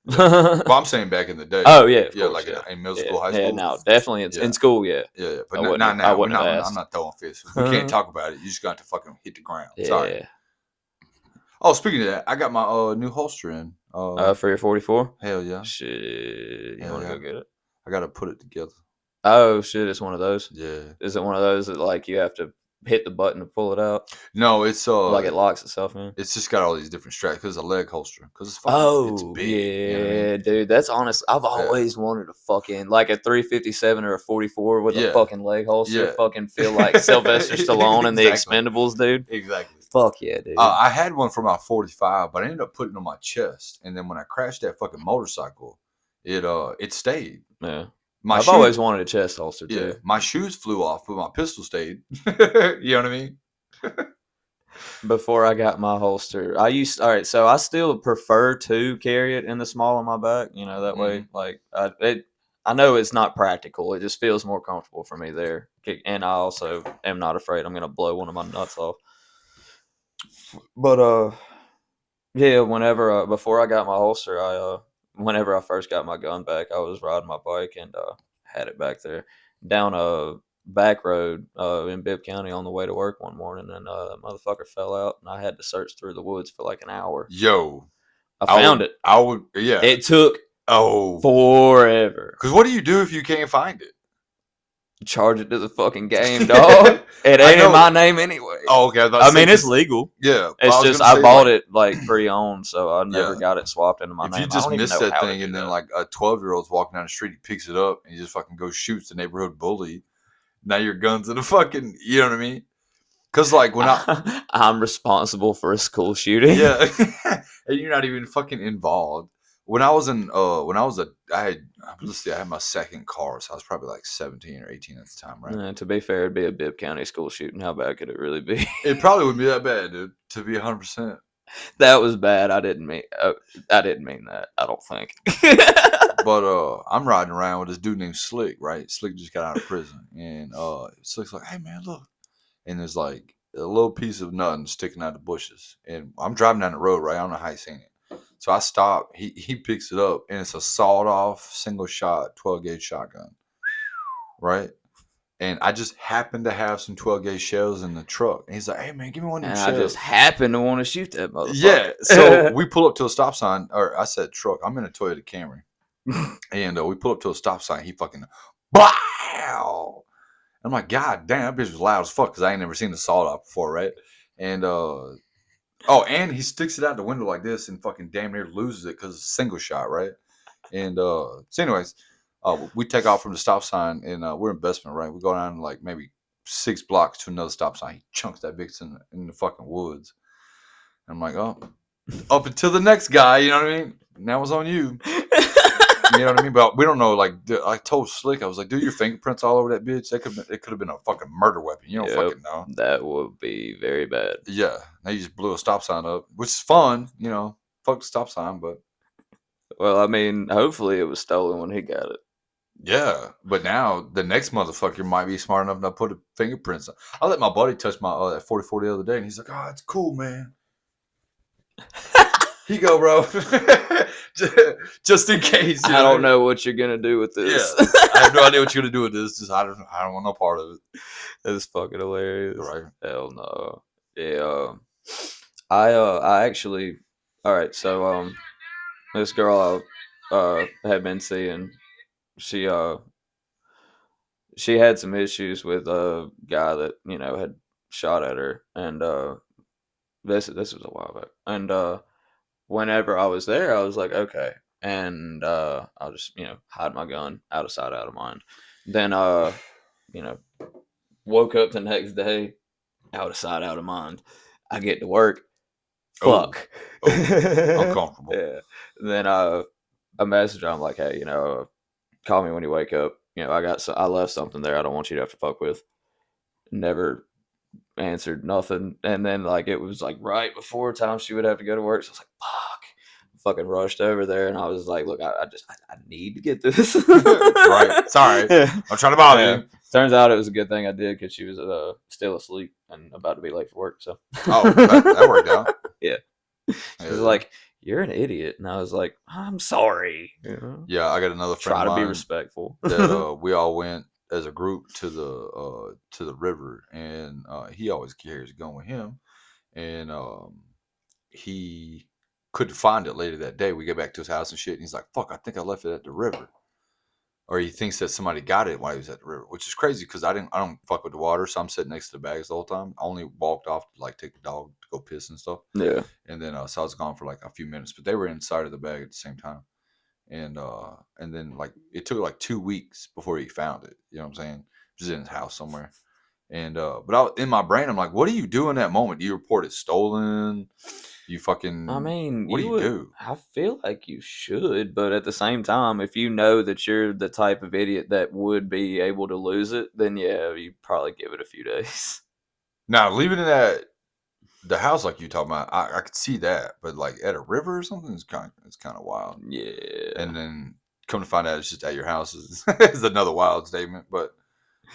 Yeah. Well, I'm saying back in the day. Oh yeah, of Yeah, course, like yeah, in middle yeah, school, high yeah. school. No, definitely Yeah, in school, yeah. yeah. But I not wouldn't have. I now. wouldn't have I'm asked. not throwing fists. We can't talk about it. You just got to fucking hit the ground. Sorry. Yeah. Oh, speaking of that, I got my new holster in. For your 44. Hell yeah, Shit, you hell want to yeah. go get it? I gotta put it together. Oh shit, it's one of those. Yeah. Is it one of those that like you have to hit the button to pull it out? No, it's Like it locks itself in? it's just got all these different straps because it's a leg holster. Because it's Oh big. You know what I mean? yeah, dude. That's honest. I've Yeah. always wanted a fucking like a 357 or a 44 with a Yeah. fucking leg holster. Yeah. Fucking feel like Sylvester Stallone in the Exactly. Expendables, dude. Exactly. Fuck yeah, dude. I had one for my 45, but I ended up putting it on my chest. And then when I crashed that fucking motorcycle, it stayed. Yeah. My I've shoe, always wanted a chest holster yeah, too. my shoes flew off, but my pistol stayed. You know what I mean? Before I got my holster, all right, so I still prefer to carry it in the small of my back, that way, like, I know it's not practical. It just feels more comfortable for me there. And I also am not afraid I'm going to blow one of my nuts off. But, yeah, before I got my holster, whenever I first got my gun back, I was riding my bike and, had it back there down a back road in Bibb County on the way to work one morning, and that motherfucker fell out, and I had to search through the woods for like an hour. Yo, I found it. Yeah. It took forever. Because what do you do if you can't find it? Charge it to the fucking game, dog. It ain't in my name anyway. Oh, okay. I mean, it's legal. Yeah. It's just I bought it like pre-owned, so I never got it swapped into my name. If you just miss that thing and then that. like a 12-year-old's walking down the street, he picks it up and he just fucking goes shoots the neighborhood bully. Now your gun's in the fucking, you know what I mean? Because like when I'm responsible for a school shooting. Yeah, and you're not even fucking involved. When I was I had my second car, so I was probably like 17 or 18 at the time, right? To be fair, it'd be a Bibb County school shooting. How bad could it really be? It probably wouldn't be that bad, dude. To be 100%. That was bad. I didn't mean that. I don't think. But I'm riding around with this dude named Slick, right? Slick just got out of prison, and Slick's like, "Hey man, look," and there's like a little piece of nothing sticking out of the bushes, and I'm driving down the road, right? I don't know how he seen it. So I stop. He picks it up, and it's a sawed-off, single-shot, 12-gauge shotgun, right? And I just happened to have some 12-gauge shells in the truck. And he's like, "Hey, man, give me one of them shells." I just happened to want to shoot that motherfucker. Yeah. So we pull up to a stop sign, or I said truck. I'm in a Toyota Camry. And we pull up to a stop sign. He fucking, wow. I'm like, God damn, that bitch was loud as fuck because I ain't never seen a sawed-off before, right? And and he sticks it out the window like this and fucking damn near loses it because it's a single shot, right? And so anyways, we take off from the stop sign and we're in Bestman, right? We go down like maybe 6 blocks to another stop sign. He chunks that bitch in the fucking woods. And I'm like, oh, up until the next guy, you know what I mean? Now it's on you. You know what I mean? But we don't know. Like I told Slick, I was like, "Dude, your fingerprints all over that bitch. It could have been a fucking murder weapon. You don't fucking know." That would be very bad. Yeah. Now you just blew a stop sign up, which is fun. Fuck the stop sign, but well, I mean, hopefully it was stolen when he got it. yeah. But now the next motherfucker might be smart enough to put a fingerprints on. I let my buddy touch my that 44 the other day, and he's like, "Oh, it's cool, man." Here you go, bro. Just in case. I don't know what you're gonna do with this. Yeah, I have no idea what you're gonna do with this. Just I don't want no part of it. That's fucking hilarious. Right. Hell no. Yeah. I actually. All right. So this girl I had been seeing, she had some issues with a guy that had shot at her, and this was a while back, and whenever I was there, I was like, okay. And I'll just, hide my gun, out of sight, out of mind. Then, woke up the next day, out of sight, out of mind. I get to work. Fuck. Uncomfortable. Yeah. Then I message her. I'm like, hey, call me when you wake up. I left something there. I don't want you to have to fuck with. Never answered nothing. And then it was right before time she would have to go to work. So I was like, fucking rushed over there, and I was like, look, I need to get this. Right. Sorry. Yeah. I'm trying to bother Yeah. you. Turns out it was a good thing I did because she was still asleep and about to be late for work. So that worked out. Yeah. She was like, "You're an idiot," and I was like, "I'm sorry." You know? Yeah, I got another friend Try of to be mine respectful. that we all went as a group to the river, and he always carries a gun with him, and he couldn't find it later that day. We get back to his house and shit, and he's like, "Fuck, I think I left it at the river." Or he thinks that somebody got it while he was at the river, which is crazy because I don't fuck with the water, so I'm sitting next to the bags the whole time. I only walked off to like take the dog to go piss and stuff, Yeah. and then so I was gone for like a few minutes, but they were inside of the bag at the same time, and then like it took like 2 weeks before he found it. You know what I'm saying? Just in his house somewhere, and in my brain, I'm like, what do you do in that moment? Do you report it stolen? You I fucking mean, what do you you would. do? I feel like you should, but at the same time, if you know that you're the type of idiot that would be able to lose it, then yeah, you probably give it a few days. Now leaving it at the house like you talking about, I could see that, but like at a river or something, it's kind of wild. Yeah, And then come to find out it's just at your house is another wild statement. But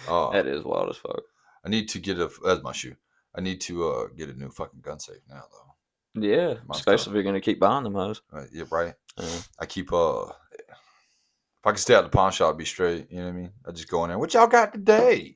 uh, that is wild as fuck. I need to get that's my shoe. I need to get a new fucking gun safe now though. Yeah, Mine's kind especially if you're gonna keep buying them, hoes. of yeah, right. Yeah. I keep if I can stay out the pawn shop, be straight. You know what I mean? I just go in there. What y'all got today?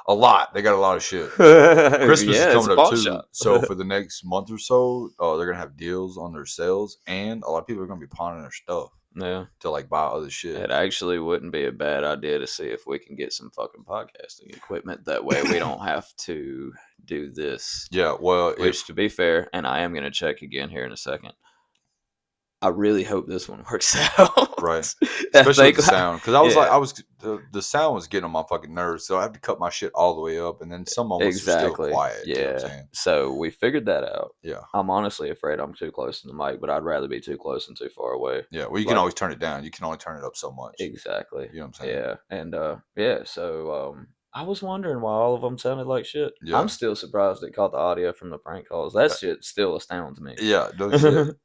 A lot. They got a lot of shit. Christmas is Yeah, it's a coming up pawn too, shop. so for the next month or so, they're gonna have deals on their sales, and a lot of people are gonna be pawning their stuff Yeah. to like buy other shit. It actually wouldn't be a bad idea to see if we can get some fucking podcasting equipment. That way we don't have to do this. Yeah, well, Which, to be fair, and I am going to check again here in a second, I really hope this one works out. right, especially with the sound, because I was like, yeah, the sound was getting on my fucking nerves, so I had to cut my shit all the way up, and then some moments are still exactly. quiet. You know what I'm Yeah. saying? So we figured that out. Yeah, I'm honestly afraid I'm too close to the mic, but I'd rather be too close than too far away. yeah. Well, you can Like, always turn it down. You can only turn it up so much. exactly. You know what I'm saying? Yeah. And yeah, so I was wondering why all of them sounded like shit. Yeah. I'm still surprised it caught the audio from the prank calls. That shit still astounds me. Yeah, no shit.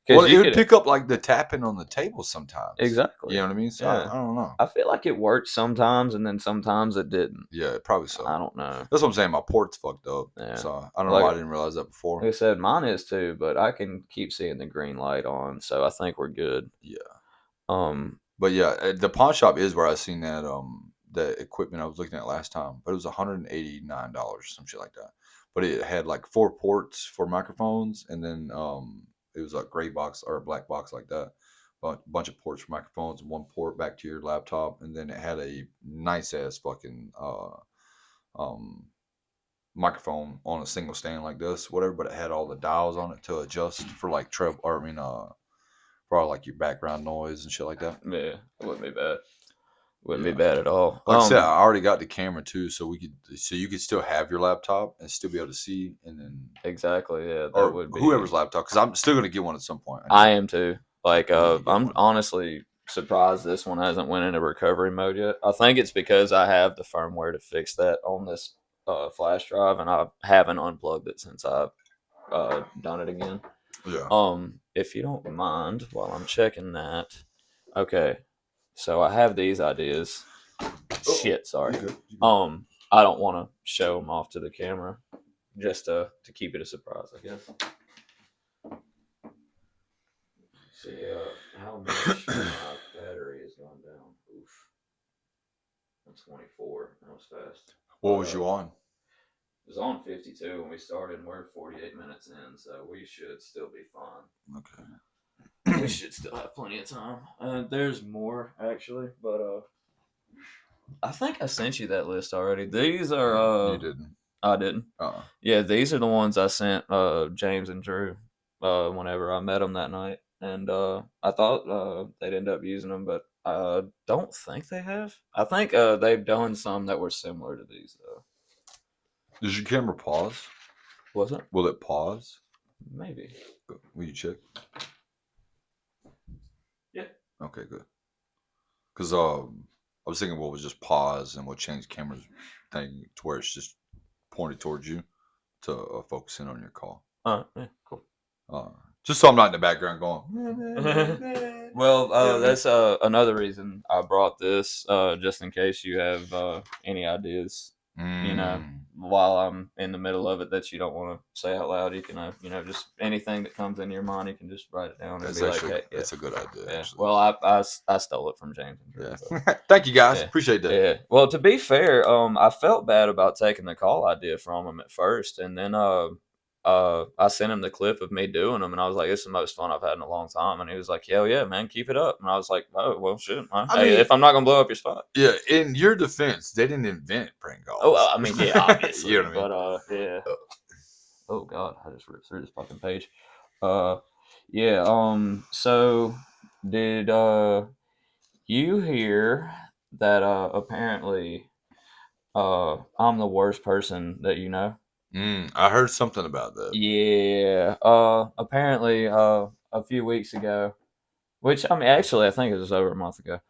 Because Well, you it would could pick up like the tapping on the table sometimes. exactly. You know what I mean? So Yeah. I don't know. I feel like it worked sometimes and then sometimes it didn't. Yeah, probably so. I don't know. That's what I'm saying. My port's fucked up. Yeah. So I don't know Like, why I didn't realize that before. like I said, mine is too, but I can keep seeing the green light on, so I think we're good. Yeah. Um, But yeah, the pawn shop is where I seen that equipment I was looking at last time. But it was $189, some shit like that. But it had like 4 ports for microphones, and then it was a gray box or a black box like that. But bunch of ports for microphones and 1 port back to your laptop, and then it had a nice ass fucking um microphone on a single stand like this, whatever. But it had all the dials on it to adjust for like treble, or I mean for all like your background noise and shit like that. yeah, it wouldn't be bad. Wouldn't Yeah. be bad at all. Like I said, I already got the camera too, so you could still have your laptop and still be able to see, and then exactly, yeah, that or would be whoever's laptop, because I'm still gonna get one at some point. I am too. Like, I need to get I'm one. honestly surprised this one hasn't went into recovery mode yet. I think it's because I have the firmware to fix that on this flash drive, and I haven't unplugged it since I've done it again. Yeah. If you don't mind, while I'm checking that, okay. So I have these ideas. Shit, sorry. You good. I don't want to show them off to the camera, just to keep it a surprise, I guess. See how much my battery has gone down. Oof. I'm 24. That was fast. What was you on? It was on 52 when we started, and we're 48 minutes in, so we should still be fine. Okay. We should still have plenty of time. There's more, actually, but I think I sent you that list already. These are... You didn't. I didn't. Yeah, these are the ones I sent James and Drew whenever I met them that night. And I thought they'd end up using them, but I don't think they have. I think they've done some that were similar to these, though. Does your camera pause? Was it? Will it pause? Maybe. Will you check? Yeah. Okay, good. Because I was thinking what was just pause and what change the camera's thing to where it's just pointed towards you to focus in on your call. Yeah, cool. Just so I'm not in the background going. Well, that's another reason I brought this, just in case you have any ideas, while I'm in the middle of it that you don't want to say out loud. You can, just anything that comes into your mind, you can just write it down and That's be actually like, hey, that's a good idea. yeah. Actually. Well, I stole it from James. Yeah. Thank you guys. Yeah. Appreciate that. Yeah. Well, to be fair, I felt bad about taking the call idea from him at first, and then I sent him the clip of me doing them, and I was like, "This is the most fun I've had in a long time." And he was like, "Hell yeah, man, keep it up." And I was like, "Oh well, shit. I mean, if I'm not gonna blow up your spot." Yeah, in your defense, they didn't invent prank calls. Oh, I mean, yeah, obviously, you know what I mean? but yeah. Oh God, I just ripped through this fucking page. Yeah. So did you hear that? Apparently, I'm the worst person that you know. I heard something about that. Yeah. Apparently, a few weeks ago, which I mean, actually, I think it was over a month ago.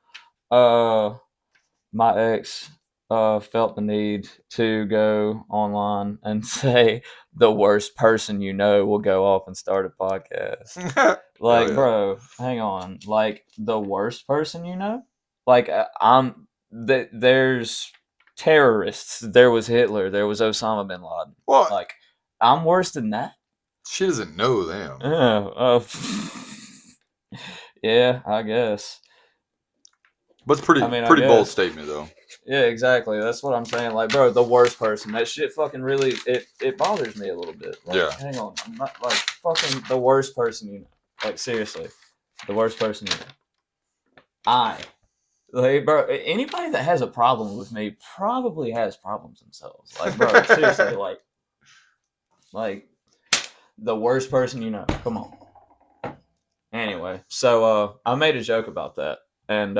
My ex, felt the need to go online and say the worst person you know will go off and start a podcast. Like, yeah. bro, hang on. Like, the worst person you know? Like, I'm there's terrorists. There was Hitler. There was Osama bin Laden. What? Like, I'm worse than that. She doesn't know them. Yeah, I guess. But it's pretty bold statement though. Yeah, exactly. That's what I'm saying. Like, bro, the worst person. That shit fucking really it bothers me a little bit. Like, yeah. Hang on. I'm not like fucking the worst person you know. Like, seriously, the worst person you know. Like, bro, anybody that has a problem with me probably has problems themselves. Like, bro, seriously, like the worst person you know. Come on. Anyway, so I made a joke about that, and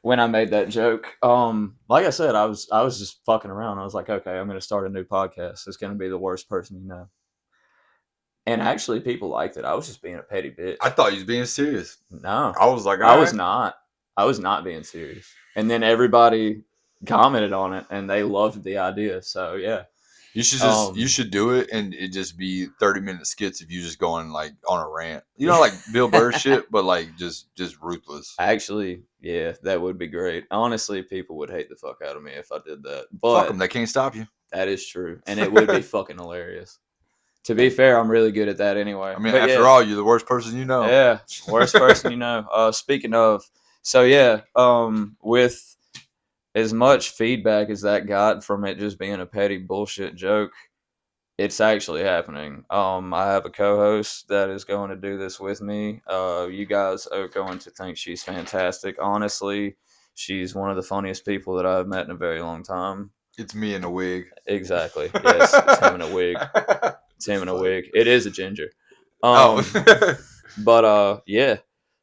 when I made that joke, like I said, I was just fucking around. I was like, okay, I'm gonna start a new podcast. It's gonna be the worst person you know. And actually, people liked it. I was just being a petty bitch. I thought you was being serious. No, I was like, I was not. I was not being serious. And then everybody commented on it, and they loved the idea. So yeah. You should do it, and it just be 30-minute skits of you just going like on a rant. Like Bill Burr shit, but like just ruthless. Actually, yeah, that would be great. Honestly, people would hate the fuck out of me if I did that. But fuck them, they can't stop you. That is true, and it would be fucking hilarious. To be fair, I'm really good at that anyway. I mean, after all, you're the worst person you know. Yeah, worst person you know. Speaking of, so yeah, with as much feedback as that got from it just being a petty bullshit joke, it's actually happening. I have a co-host that is going to do this with me. You guys are going to think she's fantastic. Honestly, she's one of the funniest people that I've met in a very long time. It's me in a wig. Exactly. Yes, it's him in a wig. It's him in a wig. It is a ginger. But yeah.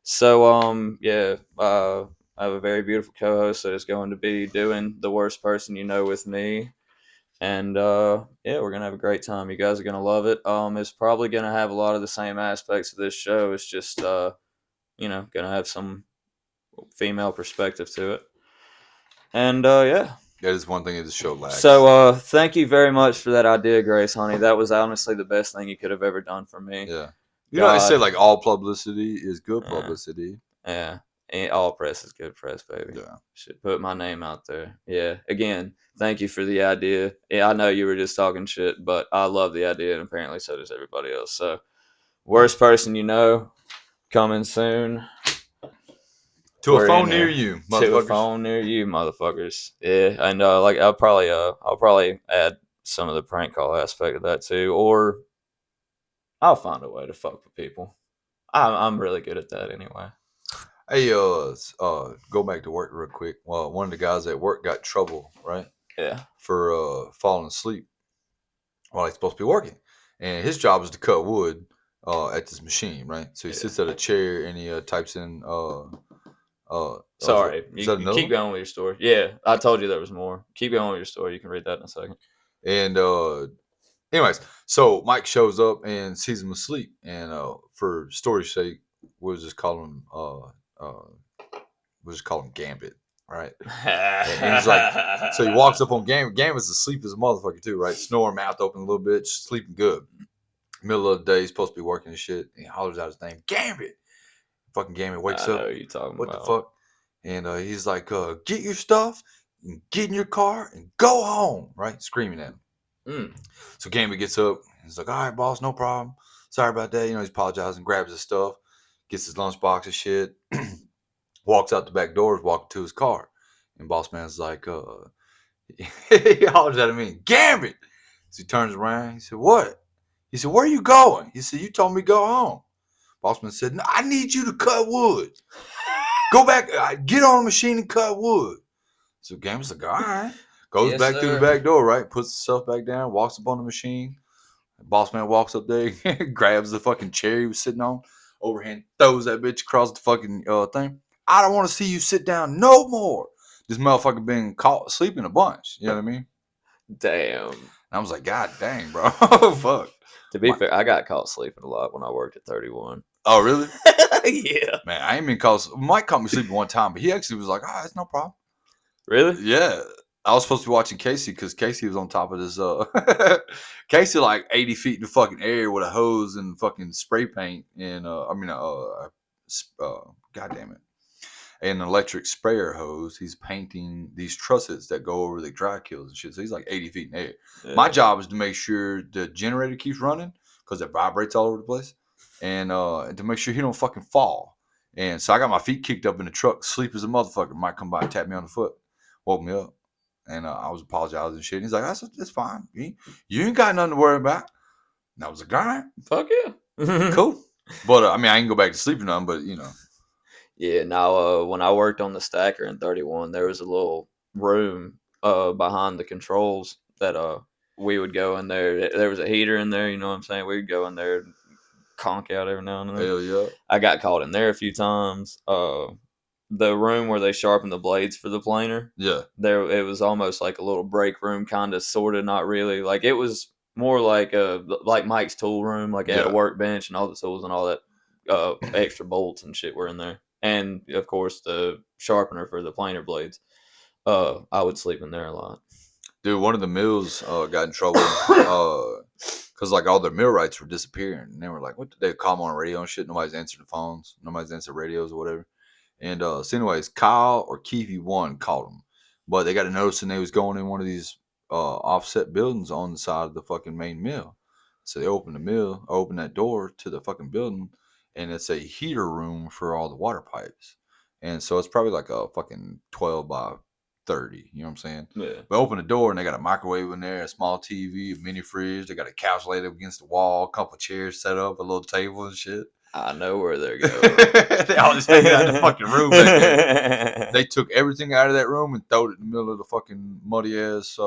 So yeah. I have a very beautiful co-host that is going to be doing the worst person you know with me. And yeah, we're gonna have a great time. You guys are gonna love it. It's probably gonna have a lot of the same aspects of this show. It's just gonna have some female perspective to it. And yeah. That is one thing that the show lacks. So thank you very much for that idea, Grace, honey. That was honestly the best thing you could have ever done for me. Yeah. They say like all publicity is good publicity. Yeah. All press is good press, baby. Yeah. Should put my name out there. Yeah. Again, thank you for the idea. Yeah, I know you were just talking shit, but I love the idea, and apparently so does everybody else. So, worst person you know, coming soon. To a phone near you, motherfuckers. To a phone near you, motherfuckers. Yeah, and I'll probably add some of the prank call aspect of that too, or I'll find a way to fuck with people. I'm really good at that anyway. Hey, go back to work real quick. Well, one of the guys at work got in trouble, right? Yeah. For falling asleep while he's supposed to be working, and his job is to cut wood at this machine, right? So he sits at a chair and he types in. Sorry, you keep going with your story. Yeah, I told you there was more. Keep going with your story. You can read that in a second. And anyways, so Mike shows up and sees him asleep, and for story's sake, we'll just call him Gambit, right? And he's like, so he walks up on Gambit. Gambit's asleep as a motherfucker too, right? Snoring, mouth open a little bit, sleeping good. Middle of the day, he's supposed to be working and shit. And he hollers out his name, Gambit. Fucking Gambit wakes I know up. who you're talking What the about. fuck? And he's like, get your stuff, and get in your car, and go home. Right? Screaming at him. Mm. So Gambit gets up. He's like, all right, boss, no problem. Sorry about that. He's apologizing, grabs his stuff, gets his lunchbox and shit, walks out the back doors, walking to his car. And boss man's like, he hollers at him, Gambit. So he turns around. He said, what? He said, where are you going? He said, you told me to go home. Bossman said, no, I need you to cut wood. Go back, get on the machine and cut wood. So Gambit's like, all right. Goes Yes, back through the sir. back door, right? Puts himself back down, walks up on the machine. Bossman walks up there, grabs the fucking chair he was sitting on, overhand throws that bitch across the fucking thing. I don't want to see you sit down no more. This motherfucker been caught sleeping a bunch. You know what I mean? Damn. And I was like, God dang, bro. Fuck. To be fair, I got caught sleeping a lot when I worked at 31. Oh, really? Yeah. Man, I ain't been caught. Mike caught me sleeping one time, but he actually was like, it's no problem. Really? Yeah. I was supposed to be watching Casey because Casey was on top of this. Casey like 80 feet in the fucking air with a hose and fucking spray paint and God damn it, an electric sprayer hose. He's painting these trusses that go over the dry kills and shit. So he's like 80 feet in the air. Yeah. My job is to make sure the generator keeps running because it vibrates all over the place, and to make sure he don't fucking fall. And so I got my feet kicked up in the truck, sleep as a motherfucker. Might come by and tap me on the foot, woke me up. And I was apologizing and shit. And he's like, that's fine. You ain't got nothing to worry about. And I was like, all right. Fuck yeah. Cool. But, I ain't go back to sleep or nothing, but, Yeah, now, when I worked on the stacker in 31, there was a little room behind the controls that we would go in there. There was a heater in there, you know what I'm saying? We'd go in there and conk out every now and then. Hell yeah. I got caught in there a few times. The room where they sharpen the blades for the planer. Yeah. It was almost like a little break room, kind of, sort of, not really. Like, it was more like Mike's tool room, like at a workbench and all the tools and all that extra bolts and shit were in there. And of course the sharpener for the planer blades. I would sleep in there a lot. Dude, one of the mills got in trouble because like all their millwrights were disappearing, and they were like, "What did they call them on the radio and shit?" Nobody's answering the phones, nobody's answering radios or whatever. And so, anyways, Kyle or Keefy one called them, but they got a notice and they was going in one of these offset buildings on the side of the fucking main mill. So they opened that door to the fucking building, and it's a heater room for all the water pipes. And so it's probably like a fucking 12 by 30, you know what I'm saying? Yeah. But open the door and they got a microwave in there, a small TV, a mini fridge. They got a couch laid up against the wall, a couple chairs set up, a little table and shit. I know where they're going. They all just hanging out in the fucking room back there. They took everything out of that room and threw it in the middle of the fucking muddy ass,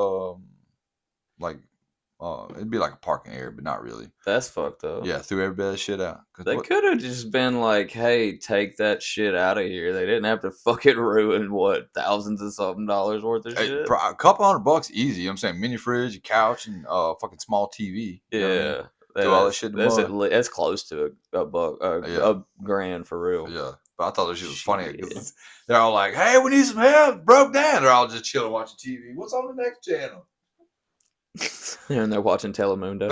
it'd be like a parking area, but not really. That's fucked up. Yeah, threw every bit of shit out. They could have just been like, hey, take that shit out of here. They didn't have to fucking ruin, thousands of something dollars worth of shit? A couple $100 easy, you know what I'm saying? Mini fridge, a couch, and fucking small TV. Yeah. You know what I mean? Do all that shit in the mud. That's close to a $1,000 for real. Yeah. But I thought that shit was funny. They're all like, hey, we need some help. Broke down. They're all just chilling watching TV. What's on the next channel? And they're watching Telemundo.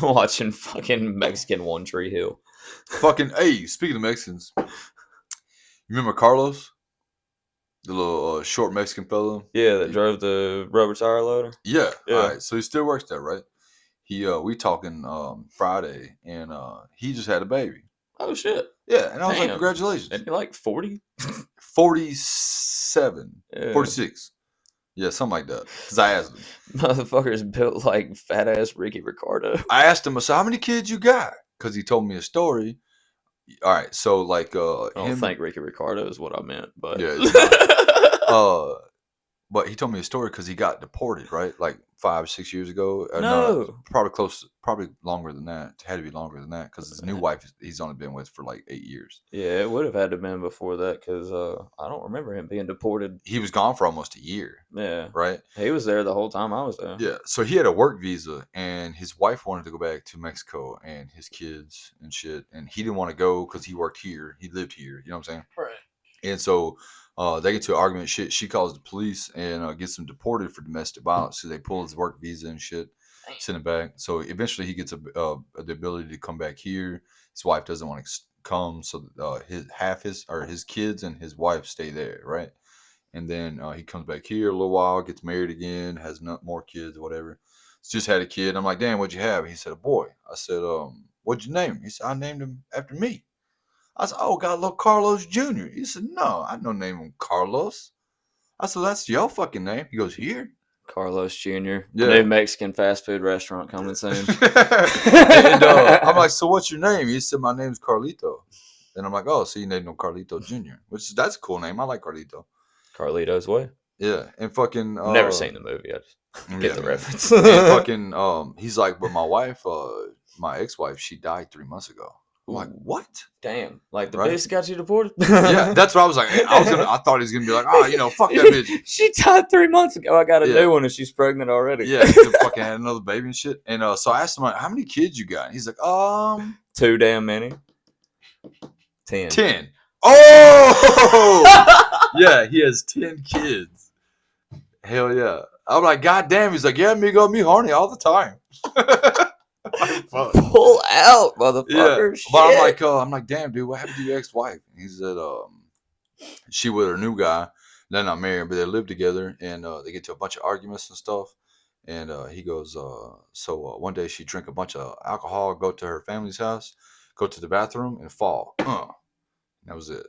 Watching fucking Mexican One Tree Hill. Fucking, hey, speaking of Mexicans, you remember Carlos? The little short Mexican fellow? Yeah, that drove the rubber tire loader? Yeah. All right. So he still works there, right? We talking Friday, and he just had a baby. Oh, shit. Yeah, and I was like, congratulations. And he like 40? 47. Yeah. 46. Yeah, something like that. Because I asked him. Motherfucker's built like fat-ass Ricky Ricardo. I asked him, I said, how many kids you got? Because he told me a story. All right, so like... I don't think Ricky Ricardo is what I meant, but... Yeah. But he told me a story because he got deported, right? Like 5 or 6 years ago. No. Probably longer than that. It had to be longer than that because his new wife he's only been with for like 8 years. Yeah, it would have had to have been before that because I don't remember him being deported. He was gone for almost a year. Yeah. Right? He was there the whole time I was there. Yeah. So he had a work visa and his wife wanted to go back to Mexico and his kids and shit. And he didn't want to go because he worked here. He lived here. You know what I'm saying? Right. And so... they get to an argument. Shit, she calls the police and gets him deported for domestic violence. So they pull his work visa and shit. send it back. So eventually he gets the ability to come back here. His wife doesn't want to come, so his kids and his wife stay there, right? And then he comes back here a little while, gets married again, has more kids, whatever. Just had a kid. I'm like, damn, what'd you have? He said, a boy. I said, what'd you name him? He said, I named him after me. I said, oh, got a little Carlos Jr. He said, no, I don't name him Carlos. I said, that's your fucking name. He goes, here. Carlos Jr. Yeah. New Mexican fast food restaurant coming soon. And I'm like, so what's your name? He said, my name's Carlito. And I'm like, oh, so you named him Carlito Jr., that's a cool name. I like Carlito. Carlito's Way. Yeah, and fucking Never seen the movie. I just get the reference. And fucking he's like, but my wife, my ex-wife, she died 3 months ago. I'm like, what? Damn, like the Right? bitch got you deported? Yeah, that's what I was like. I thought he was gonna be like, fuck that bitch. She died 3 months ago. I got a new one, and she's pregnant already. Yeah, she fucking had another baby and shit. And so I asked him, like, how many kids you got? And he's like, too damn many. 10. 10. Oh, yeah, he has 10 kids. Hell yeah. I'm like, God damn. He's like, yeah, me horny all the time. Pull out, motherfucker. Yeah. But I'm like, damn, dude, what happened to your ex-wife? And he said, she with her new guy. They're not married, but they live together, and they get to a bunch of arguments and stuff. And he goes, so one day she drank a bunch of alcohol, go to her family's house, go to the bathroom, and fall. And that was it.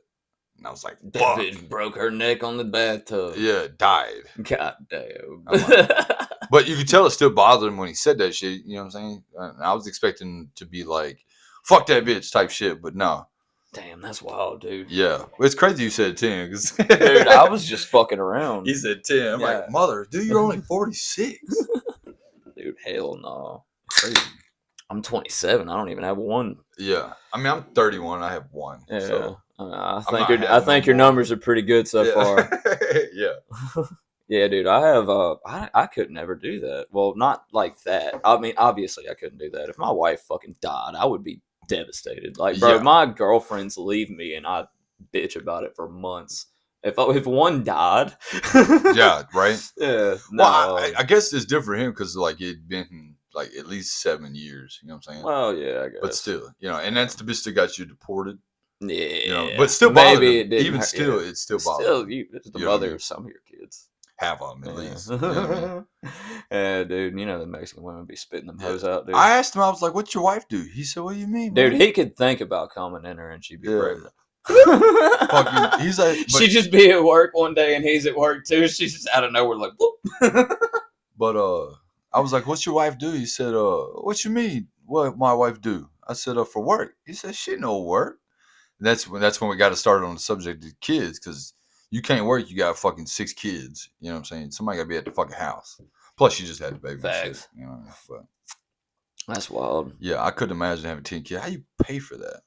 And I was like, fuck. Bitch broke her neck on the bathtub. Yeah, died. God damn. But you could tell it still bothered him when he said that shit. You know what I'm saying? And I was expecting to be like, fuck that bitch type shit, but no. Damn, that's wild, dude. Yeah. It's crazy you said 10. Cause dude, I was just fucking around. He said 10. I'm like, mother, dude, you're only 46. Dude, hell no. Crazy. I'm 27. I don't even have one. Yeah. I mean, I'm 31. I have one. Yeah. So I think your numbers are pretty good so far. Yeah. Yeah, dude. I have. I could never do that. Well, not like that. I mean, obviously, I couldn't do that. If my wife fucking died, I would be devastated. Like, bro, my girlfriends leave me, and I bitch about it for months. If one died, yeah, right. Yeah. No. Well, I guess it's different for him because like it'd been like at least 7 years. You know what I'm saying? Well, yeah, I guess. But still, and that's the bitch that got you deported. Yeah. But still, maybe it didn't. Even still, it's still bothers. It's the mother of some of your kids. Have them at least. You know what I mean? Yeah, dude. You know the Mexican women be spitting them hoes out, dude. I asked him. I was like, "What's your wife do?" He said, "What do you mean, dude? He could think about coming in her and she'd be pregnant." Fucking, he's like, she'd just be at work one day and he's at work too. She's just out of nowhere like, whoop. But I was like, "What's your wife do?" He said, "What you mean? What my wife do?" I said, "For work." He said, "She no work." And that's when we got to start on the subject of kids because. You can't work. You got fucking 6 kids. You know what I'm saying? Somebody got to be at the fucking house. Plus, you just had the baby. Facts. Shit, but that's wild. Yeah, I couldn't imagine having 10 kids. How you pay for that?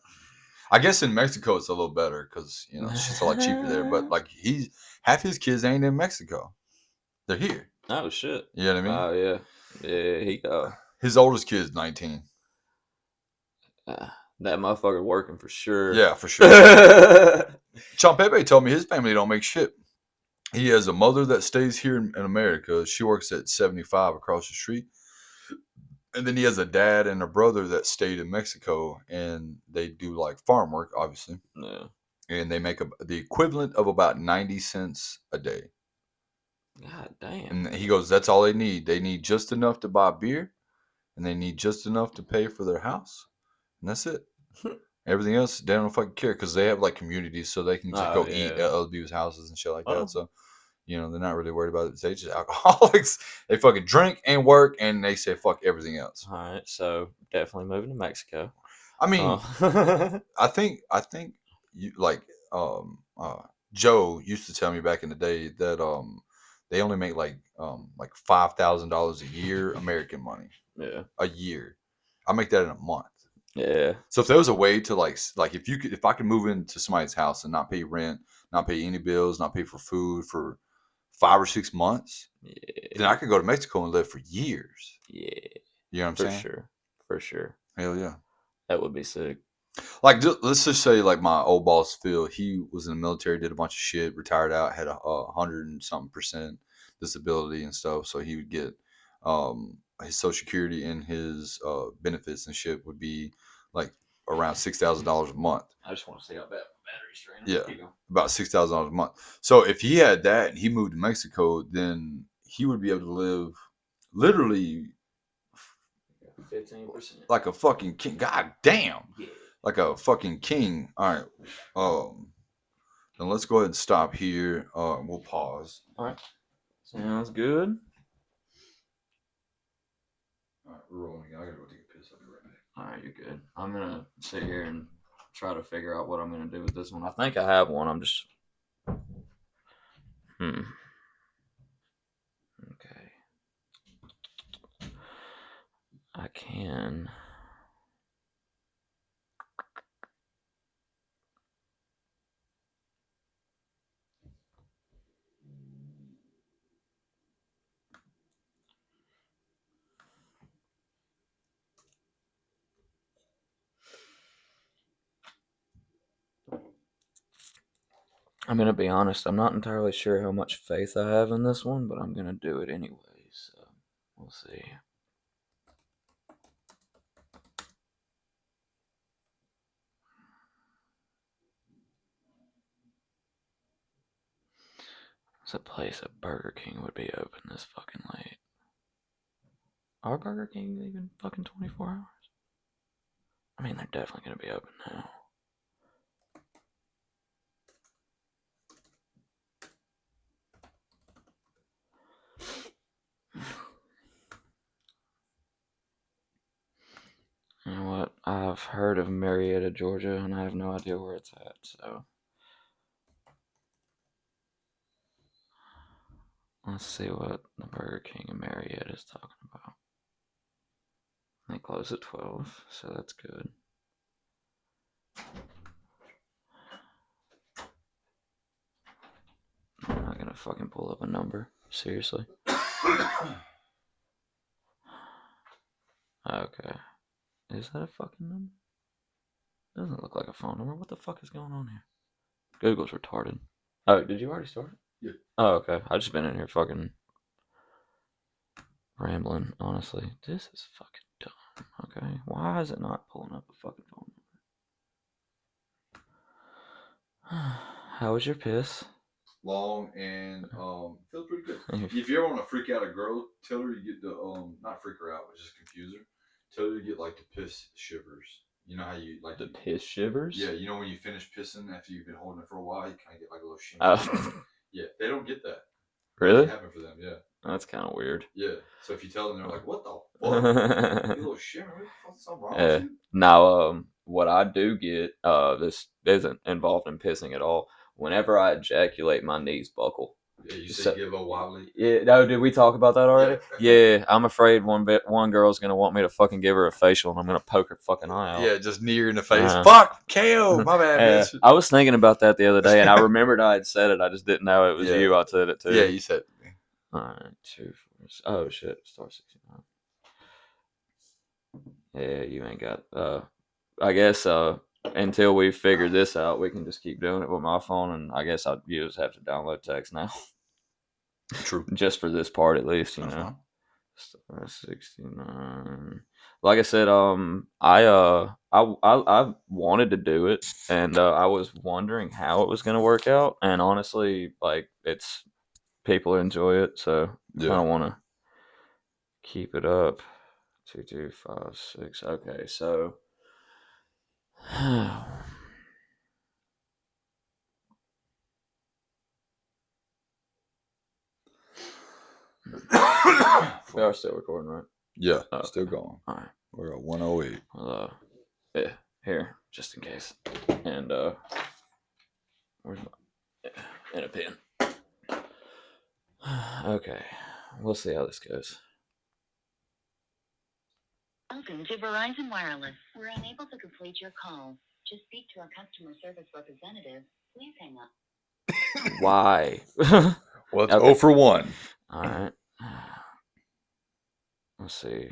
I guess in Mexico it's a little better because it's a lot cheaper there. But like half his kids ain't in Mexico. They're here. Oh shit. You know what I mean? Oh yeah. His oldest kid is 19. That motherfucker working for sure. Yeah, for sure. Champepe told me his family don't make shit. He has a mother that stays here in America. She works at 75 across the street. And then he has a dad and a brother that stayed in Mexico, and they do like farm work, obviously. Yeah. And they make the equivalent of about 90 cents a day. God damn. And he goes, that's all they need. They need just enough to buy beer, and they need just enough to pay for their house. And that's it. Everything else, they don't fucking care because they have like communities, so they can just go eat at other people's houses and shit like that. So, they're not really worried about it. They just alcoholics. They fucking drink and work, and they say fuck everything else. All right, so definitely moving to Mexico. I mean, I think you like Joe used to tell me back in the day that they only make like $5,000 a year American money. Yeah, a year. I make that in a month. Yeah. So if there was a way to like if I could move into somebody's house and not pay rent, not pay any bills, not pay for food for 5 or 6 months, then I could go to Mexico and live for years. Yeah. You know what I'm saying? For sure. Hell yeah. That would be sick. Like, let's just say like my old boss, Phil, he was in the military, did a bunch of shit, retired out, had 100 and something % disability and stuff. So he would get his Social Security and his benefits and shit would be like around $6,000 a month. I just want to see how bad my battery's draining. Yeah, about $6,000 a month. So if he had that and he moved to Mexico, then he would be able to live literally 15%. like a fucking king. God damn, Yeah. like a fucking king. All right. Then let's go ahead and stop here. We'll pause. All right. Sounds good. All right, we're rolling. I gotta go take a piss. I'll be right back. All right, you're good. I'm gonna sit here and try to figure out what I'm gonna do with this one. I think I have one. I'm just. Okay. I can. I'm gonna be honest. I'm not entirely sure how much faith I have in this one, but I'm gonna do it anyway. So we'll see. There's a place at Burger King would be open this fucking late. Are Burger King even fucking 24 hours? I mean, they're definitely gonna be open now. You know what? I've heard of Marietta, Georgia, and I have no idea where it's at, so. Let's see what the Burger King in Marietta is talking about. They close at 12, so that's good. I'm not gonna fucking pull up a number. Seriously. Okay. Is that a fucking number? Doesn't look like a phone number. What the fuck is going on here? Google's retarded. Oh, did you already start it? Yeah. Oh, okay. I've just been in here fucking rambling, honestly. This is fucking dumb. Okay. Why is it not pulling up a fucking phone number? How was your piss? Long and feels pretty good. If you ever want to freak out a girl, tell her you get the not freak her out, but just confuse her. Tell her you get like the piss shivers. You know how you like the piss shivers? Yeah, you know when you finish pissing after you've been holding it for a while, you kind of get like a little shimmer. Oh. Yeah, they don't get that. Really? It happened for them. Yeah. That's kind of weird. Yeah. So if you tell them, they're like, "What the fuck? You little shimmer? What's something wrong with you?" Now, what I do get, this isn't involved in pissing at all. Whenever I ejaculate, my knees buckle. Yeah, you say you get a little wobbly. Yeah, no, did we talk about that already? Yeah, I'm afraid one girl's gonna want me to fucking give her a facial, and I'm gonna poke her fucking eye out. Yeah, just knee her in the face. Fuck, KO. My bad, bitch. I was thinking about that the other day, and I remembered I had said it. I just didn't know it was you. I said it too. Yeah, you said it. All right, 2, 4. Oh shit, star 69. Yeah, you ain't got. I guess until we figure this out, we can just keep doing it with my phone, and I guess you just have to download text now. True. Just for this part, at least, you That's know. Fine. 69. Like I said, I wanted to do it, and I was wondering how it was gonna work out, and honestly, like it's people enjoy it, so I don't want to keep it up. 2, 2, 5, 6. Okay, so. We are still recording, right? Yeah, still going. All right. We're at 108. Well, yeah, here, just in case. And, where's my, and a pen. Okay, we'll see how this goes. Welcome to Verizon Wireless. We're unable to complete your call. To speak to our customer service representative, please hang up. Why? Well, it's 0 for 1. All right. Let's see.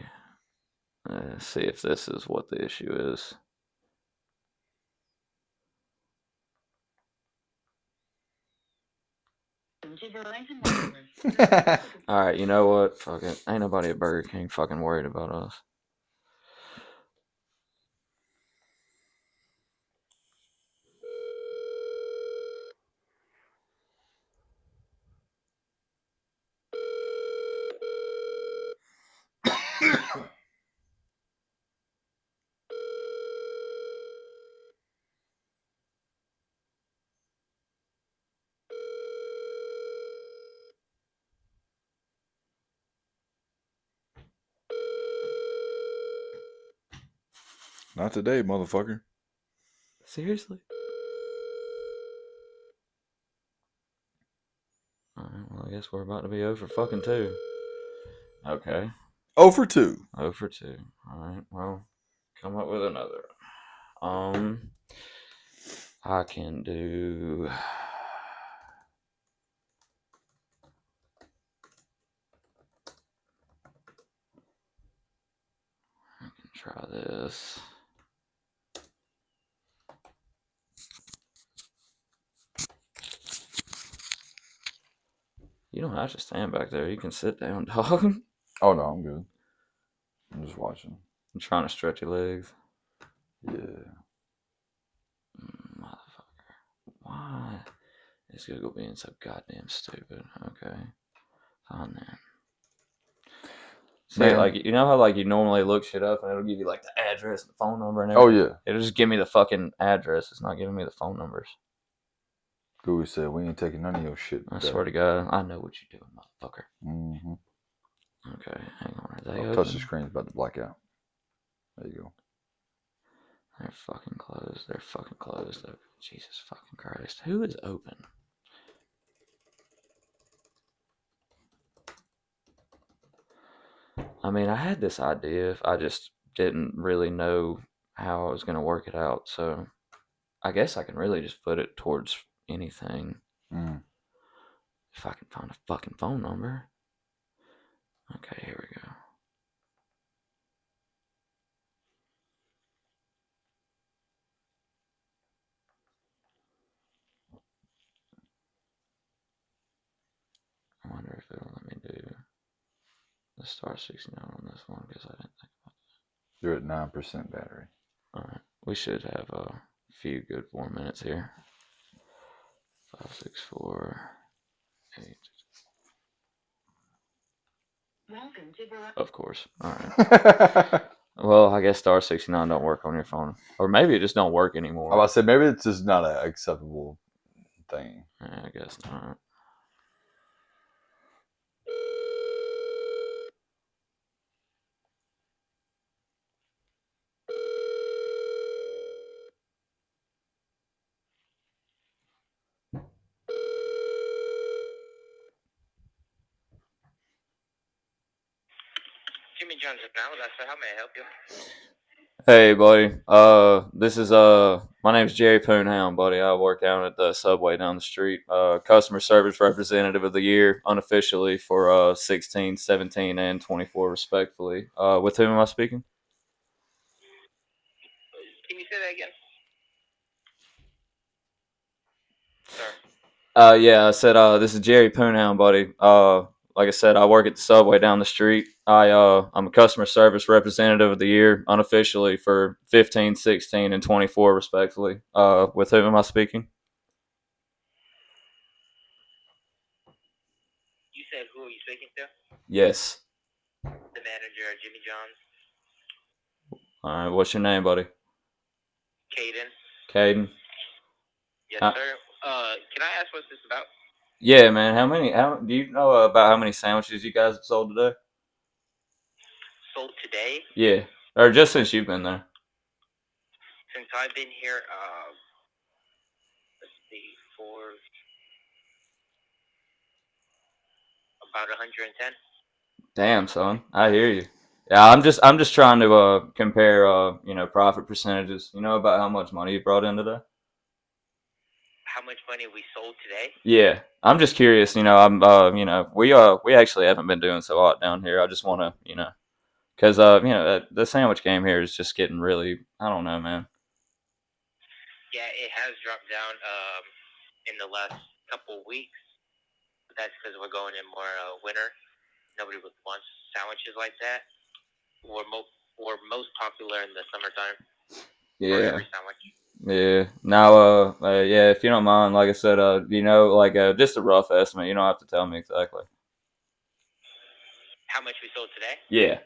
See if this is what the issue is. to Verizon Wireless. All right, you know what? Fuck it. Ain't nobody at Burger King fucking worried about us. Not today, motherfucker. Seriously? Alright, well, I guess we're about to be 0 for fucking 2. Okay. 0 for 2. 0 for 2. Alright, well, come up with another. I can do... I can try this. You don't have to stand back there. You can sit down, dog. Oh, no, I'm good. I'm just watching. I'm trying to stretch your legs. Yeah. Motherfucker. Why is Google being so goddamn stupid? Okay. Fine then. See, Man. like, you know how, like, you normally look shit up and it'll give you, like, the address and the phone number and everything? Oh, yeah. It'll just give me the fucking address. It's not giving me the phone numbers. Google said, we ain't taking none of your shit. I swear to God, I know what you're doing, motherfucker. Mm-hmm. Okay, hang on. Are they open? Touch the screen. It's about to black out. There you go. They're fucking closed. They're fucking closed. Jesus fucking Christ. Who is open? I mean, I had this idea. I just didn't really know how I was going to work it out. So I guess I can really just put it towards anything. If I can find a fucking phone number. Okay, here we go. I wonder if it'll let me do the star 69 on this one because I didn't think about that. You're at 9% battery. Alright, we should have a few good 4 minutes here. 5, 6, 4, 8. Welcome to Verizon. Of course. Alright. Well, I guess star 69 don't work on your phone. Or maybe it just don't work anymore. I was about to say, maybe it's just not an acceptable thing. Yeah, I guess not. Jimmy John's now. That's how may I help you? Hey, buddy. This is my name's Jerry Poonhound, buddy. I work down at the Subway down the street. Customer service representative of the year, unofficially for 16, 17, and 24, respectfully. With whom am I speaking? Can you say that again? Sir. Yeah, I said this is Jerry Poonhound, buddy. Like I said, I work at the Subway down the street. I'm a customer service representative of the year, unofficially for 15, 16, and 24, respectfully. With whom am I speaking? You said who are you speaking to? Yes. The manager at Jimmy John's. All right. What's your name, buddy? Caden. Caden. Yes, sir. Can I ask what's this about? Yeah, man. How do you know about how many sandwiches you guys have sold today? Sold today? Yeah, or just since you've been there. Since I've been here, let's see, for about 110. Damn, son. I hear you. Yeah, I'm just trying to compare profit percentages. You know about how much money you brought in today? How much money we sold today? Yeah, I'm just curious. We actually haven't been doing so hot down here. I just want to, because the sandwich game here is just getting really, I don't know, man. Yeah, it has dropped down in the last couple of weeks. that's because we're going in more winter. Nobody wants sandwiches like that. We're most popular in the summertime. For Yeah. every sandwich. Yeah. Now, yeah, if you don't mind, like I said, like just a rough estimate. You don't have to tell me exactly. How much we sold today? Yeah.